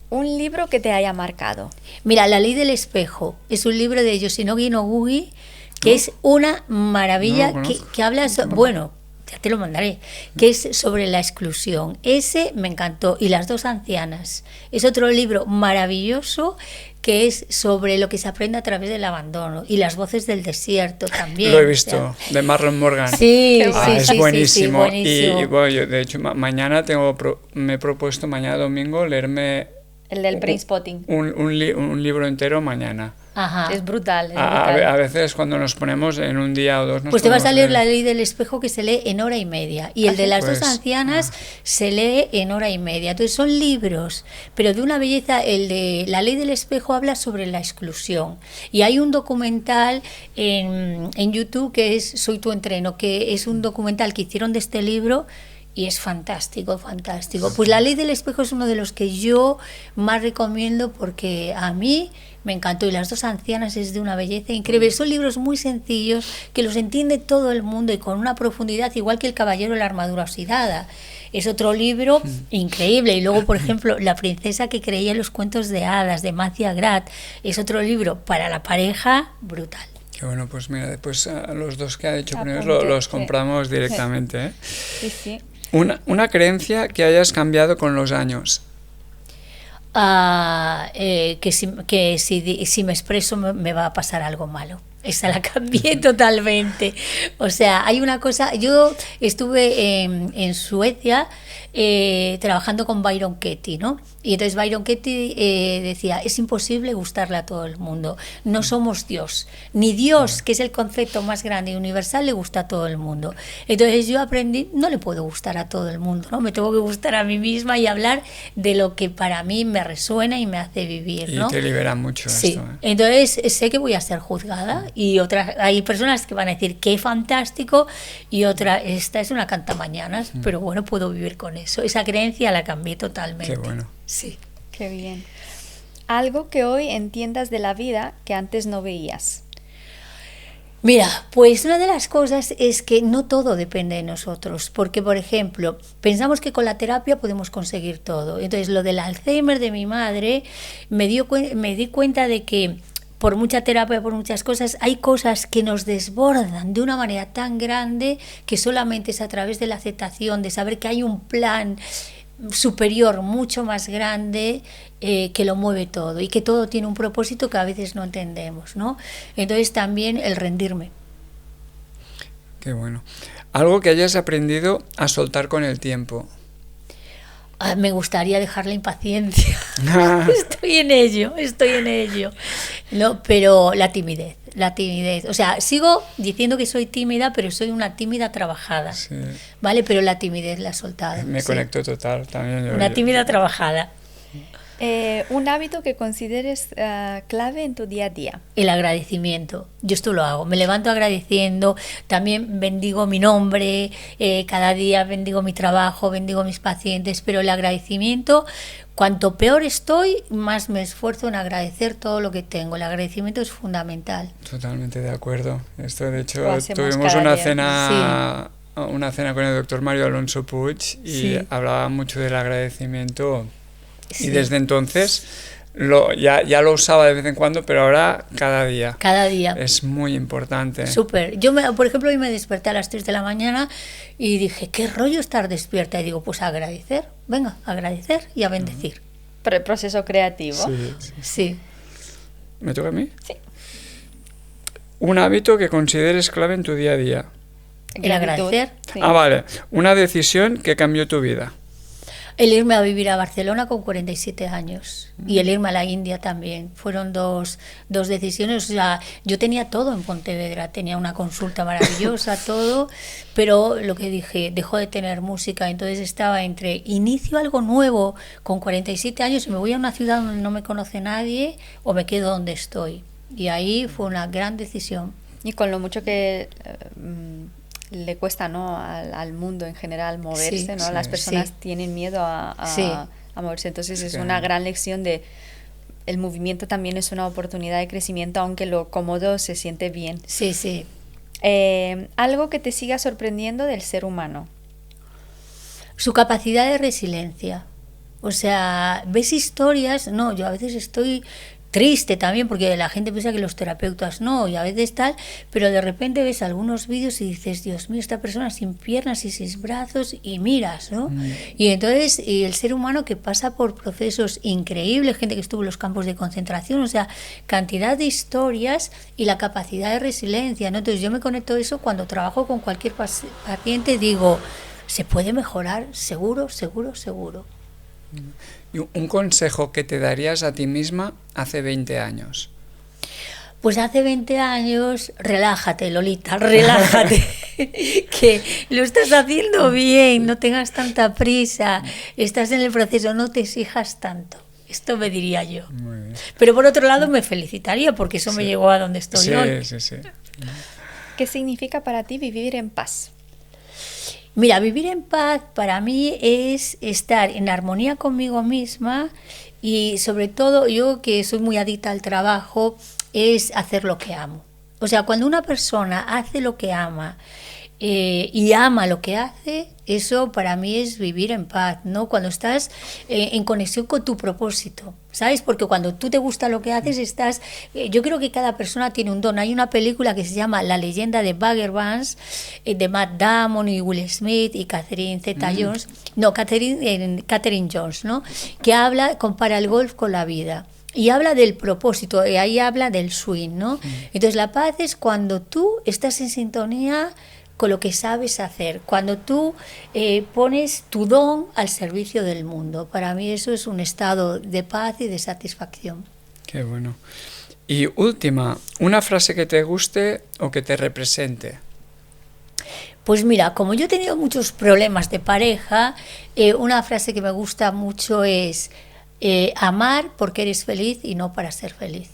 un libro que te haya marcado. Mira, La ley del espejo es un libro de Yoshinobu Noguchi que es una maravilla, que habla, bueno, ya te lo mandaré, que es sobre la exclusión. Ese me encantó. Y Las 2 ancianas es otro libro maravilloso que es sobre lo que se aprende a través del abandono. Y Las voces del desierto también. Lo he visto, de Marlon Morgan. Sí, es buenísimo. buenísimo. Y bueno, yo, de hecho, mañana me he propuesto, mañana domingo, leerme... El del Brainspotting. Un libro entero mañana. Ajá. Es brutal. A veces cuando nos ponemos en un día o dos... Pues te vas a leer La ley del espejo, que se lee en hora y media. Y el de Las 2 ancianas se lee en hora y media. Entonces son libros, pero de una belleza. El de La ley del espejo habla sobre la exclusión. Y hay un documental en YouTube que es Soy tu entreno, que es un documental que hicieron de este libro. Y es fantástico. Pues La ley del espejo es uno de los que yo más recomiendo porque a mí me encantó. Y Las 2 ancianas es de una belleza increíble. Son libros muy sencillos que los entiende todo el mundo y con una profundidad igual que El caballero de la armadura oxidada. Es otro libro increíble. Y luego, por ejemplo, La princesa que creía en los cuentos de hadas, de Macia Grat, es otro libro para la pareja brutal. Qué bueno, pues mira, después los 2 que ha dicho primero los compramos directamente. Sí. Una creencia que hayas cambiado con los años. Que si me expreso me va a pasar algo malo. Esa la cambié totalmente. O sea, hay una cosa, yo estuve en Suecia trabajando con Byron Katie, ¿no? Y entonces Byron Katie decía, es imposible gustarle a todo el mundo, no somos Dios, ni Dios, que es el concepto más grande y universal, le gusta a todo el mundo. Entonces yo aprendí, no le puedo gustar a todo el mundo, ¿no? Me tengo que gustar a mí misma y hablar de lo que para mí me resuena y me hace vivir, ¿no? Y te libera mucho sí. esto. Entonces sé que voy a ser juzgada y otras, hay personas que van a decir qué fantástico y otra, esta es una cantamañanas, pero bueno, puedo vivir con eso. Esa creencia la cambié totalmente. Qué bueno. Sí. Qué bien. Algo que hoy entiendas de la vida que antes no veías. Mira, pues una de las cosas es que no todo depende de nosotros, porque por ejemplo, pensamos que con la terapia podemos conseguir todo. Entonces lo del Alzheimer de mi madre me di cuenta de que por mucha terapia, por muchas cosas, hay cosas que nos desbordan de una manera tan grande que solamente es a través de la aceptación, de saber que hay un plan superior mucho más grande que lo mueve todo y que todo tiene un propósito que a veces no entendemos, ¿no? Entonces también el rendirme. Qué bueno. Algo que hayas aprendido a soltar con el tiempo. Me gustaría dejar la impaciencia. Estoy en ello. No, pero la timidez. O sea, sigo diciendo que soy tímida, pero soy una tímida trabajada. Sí. ¿Vale? Pero la timidez la he soltado. Me conecto total también. Una tímida trabajada. Un hábito que consideres clave en tu día a día. El agradecimiento. Yo esto lo hago. Me levanto agradeciendo. También bendigo mi nombre. Cada día bendigo mi trabajo, bendigo mis pacientes. Pero el agradecimiento, cuanto peor estoy, más me esfuerzo en agradecer todo lo que tengo. El agradecimiento es fundamental. Totalmente de acuerdo. Esto, de hecho, tuvimos una cena. Sí. Una cena con el doctor Mario Alonso Puig y sí. Hablaba mucho del agradecimiento. Sí. Y desde entonces ya lo usaba de vez en cuando, pero ahora cada día. Cada día. Es muy importante. Súper. Por ejemplo, hoy me desperté a las 3 de la mañana y dije, ¿qué rollo estar despierta? Y digo, pues a agradecer. Venga, a agradecer y a bendecir. Pero el proceso creativo. Sí. ¿Me toca a mí? Sí. Un hábito que consideres clave en tu día a día. El agradecer. Sí. Vale. Una decisión que cambió tu vida. El irme a vivir a Barcelona con 47 años y el irme a la India también. Fueron dos decisiones. O sea, yo tenía todo en Pontevedra, tenía una consulta maravillosa, todo, pero lo que dije, dejó de tener música. Entonces estaba entre inicio algo nuevo con 47 años y me voy a una ciudad donde no me conoce nadie o me quedo donde estoy. Y ahí fue una gran decisión. Y con lo mucho que le cuesta, ¿no?, al mundo en general moverse, sí, ¿no? Sí, las personas tienen miedo a moverse, entonces es una gran lección de el movimiento también es una oportunidad de crecimiento, aunque lo cómodo se siente bien. Sí, sí. Algo que te siga sorprendiendo del ser humano. Su capacidad de resiliencia. O sea, ves historias, no, yo a veces estoy triste también porque la gente piensa que los terapeutas no y a veces tal, pero de repente ves algunos vídeos y dices, Dios mío, esta persona sin piernas y sin brazos y miras, ¿no? Y entonces el ser humano que pasa por procesos increíbles, gente que estuvo en los campos de concentración, o sea, cantidad de historias y la capacidad de resiliencia, ¿no? Entonces yo me conecto a eso cuando trabajo con cualquier paciente, digo, se puede mejorar, seguro, seguro, seguro. ¿Y un consejo que te darías a ti misma hace 20 años? Pues hace 20 años, relájate, Lolita, relájate, que lo estás haciendo bien, no tengas tanta prisa, estás en el proceso, no te exijas tanto. Esto me diría yo. Muy bien. Pero por otro lado me felicitaría porque eso me llevó a donde estoy hoy. Sí. ¿Qué significa para ti vivir en paz? Mira, vivir en paz para mí es estar en armonía conmigo misma y sobre todo yo que soy muy adicta al trabajo es hacer lo que amo. O sea, cuando una persona hace lo que ama y ama lo que hace, eso para mí es vivir en paz, ¿no? Cuando estás en conexión con tu propósito, ¿sabes? Porque cuando tú te gusta lo que haces, estás... yo creo que cada persona tiene un don. Hay una película que se llama La leyenda de Bagger Vance, de Matt Damon y Will Smith y Catherine Zeta-Jones, Catherine Jones, ¿no? Que compara el golf con la vida. Y habla del propósito, y ahí habla del swing, ¿no? Entonces la paz es cuando tú estás en sintonía con lo que sabes hacer, cuando tú pones tu don al servicio del mundo. Para mí eso es un estado de paz y de satisfacción. Qué bueno. Y última, una frase que te guste o que te represente. Pues mira, como yo he tenido muchos problemas de pareja, una frase que me gusta mucho es amar porque eres feliz y no para ser feliz.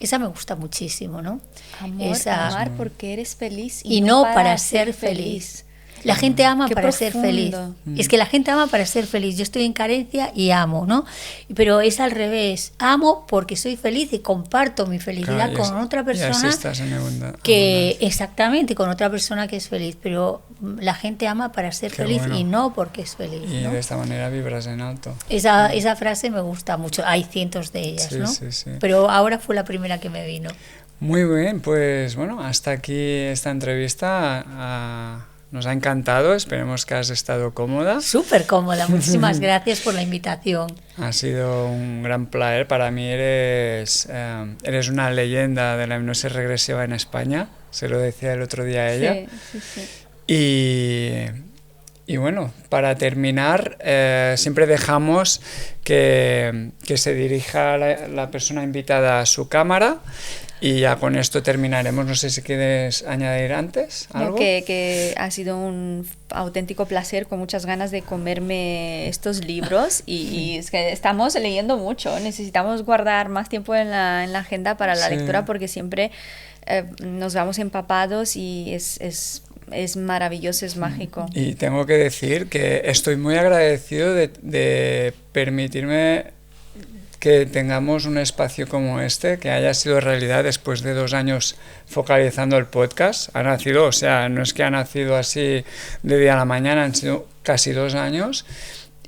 Esa me gusta muchísimo, ¿no? Amar porque eres feliz y no para ser feliz. La gente ama para ser feliz. Es que la gente ama para ser feliz. Yo estoy en carencia y amo, ¿no? Pero es al revés. Amo porque soy feliz y comparto mi felicidad con otra persona que exactamente, con otra persona que es feliz. Pero la gente ama para ser feliz y no porque es feliz. Y ¿no? de esta manera vibras en alto. Esa frase me gusta mucho. Hay cientos de ellas, ¿no? Sí. Pero ahora fue la primera que me vino. Muy bien, pues bueno, hasta aquí esta entrevista. Nos ha encantado, esperemos que has estado cómoda. Súper cómoda, muchísimas gracias por la invitación. Ha sido un gran placer, para mí eres una leyenda de la hipnosis regresiva en España, se lo decía el otro día a ella. Sí. Y bueno, para terminar, siempre dejamos que se dirija la persona invitada a su cámara. Y ya con esto terminaremos. No sé si quieres añadir antes algo. No, que ha sido un auténtico placer, con muchas ganas de comerme estos libros y es que estamos leyendo mucho. Necesitamos guardar más tiempo en la agenda para la lectura porque siempre nos vamos empapados y es maravilloso, es mágico. Y tengo que decir que estoy muy agradecido de permitirme que tengamos un espacio como este, que haya sido realidad después de 2 años focalizando el podcast. Ha nacido, o sea, no es que ha nacido así de día a la mañana, han sido casi 2 años.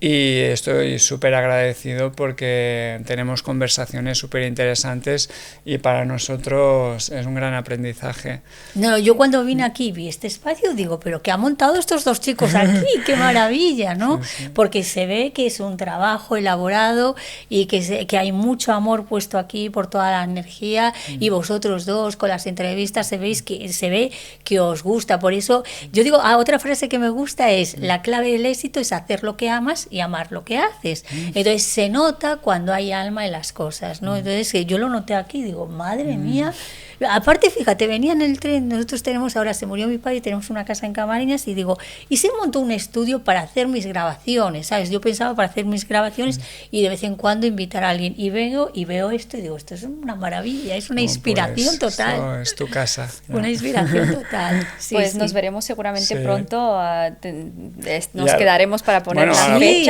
Y estoy súper agradecido porque tenemos conversaciones súper interesantes y para nosotros es un gran aprendizaje. No, yo cuando vine aquí vi este espacio, digo, pero ¿qué han montado estos 2 chicos aquí? ¡Qué maravilla!, ¿no? Sí. Porque se ve que es un trabajo elaborado y que hay mucho amor puesto aquí por toda la energía y vosotros 2 con las entrevistas se ve que os gusta. Por eso yo digo, otra frase que me gusta es, la clave del éxito es hacer lo que amas y amar lo que haces. Entonces se nota cuando hay alma en las cosas, ¿no? Entonces yo lo noté aquí, digo, madre mía. Aparte, fíjate, venía en el tren, nosotros tenemos, ahora se murió mi padre y tenemos una casa en Camariñas y digo, y se montó un estudio para hacer mis grabaciones, ¿sabes? Yo pensaba para hacer mis grabaciones y de vez en cuando invitar a alguien y vengo y veo esto y digo, esto es una maravilla, es una inspiración total. Es tu casa. Una inspiración total. Sí, pues nos veremos seguramente pronto, nos quedaremos para poner la fecha.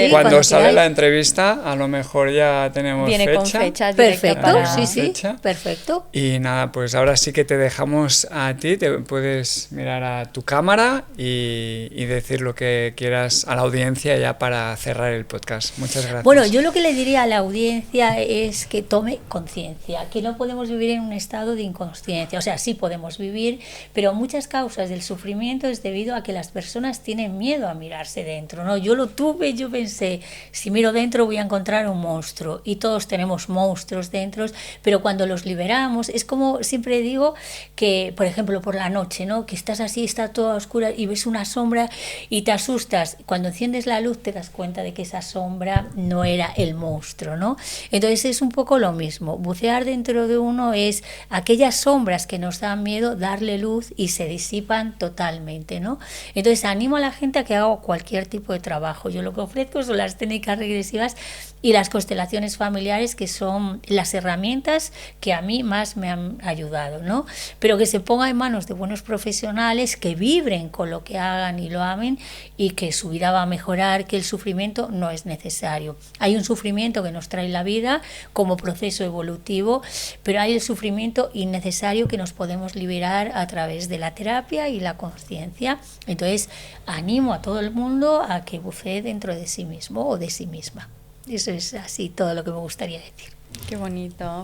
Cuando sale la entrevista, a lo mejor ya tenemos Viene fecha. Con fecha perfecto, para... sí, perfecto. Y nada, pues ahora sí que te dejamos a ti, te puedes mirar a tu cámara y decir lo que quieras a la audiencia ya para cerrar el podcast. Muchas gracias. Bueno, yo lo que le diría a la audiencia es que tome conciencia, que no podemos vivir en un estado de inconsciencia. O sea, sí podemos vivir, pero muchas causas del sufrimiento es debido a que las personas tienen miedo a mirarse dentro, ¿no? Yo lo tuve, yo pensé, si miro dentro voy a encontrar un monstruo y todos tenemos monstruos dentro, pero cuando los liberamos, es como siempre digo que, por ejemplo, por la noche, ¿no? Que estás así, está toda oscura y ves una sombra y te asustas. Cuando enciendes la luz te das cuenta de que esa sombra no era el monstruo, ¿no? Entonces es un poco lo mismo. Bucear dentro de uno es aquellas sombras que nos dan miedo, darle luz y se disipan totalmente, ¿no? Entonces animo a la gente a que haga cualquier tipo de trabajo. Yo lo que ofrezco son las técnicas regresivas y las constelaciones familiares, que son las herramientas que a mí más me han ayudado, ¿no? Pero que se ponga en manos de buenos profesionales que vibren con lo que hagan y lo amen y que su vida va a mejorar, que el sufrimiento no es necesario. Hay un sufrimiento que nos trae la vida como proceso evolutivo, pero hay el sufrimiento innecesario que nos podemos liberar a través de la terapia y la conciencia. Entonces, animo a todo el mundo a que bucee dentro de sí mismo o de sí misma. Eso es así todo lo que me gustaría decir. Qué bonito.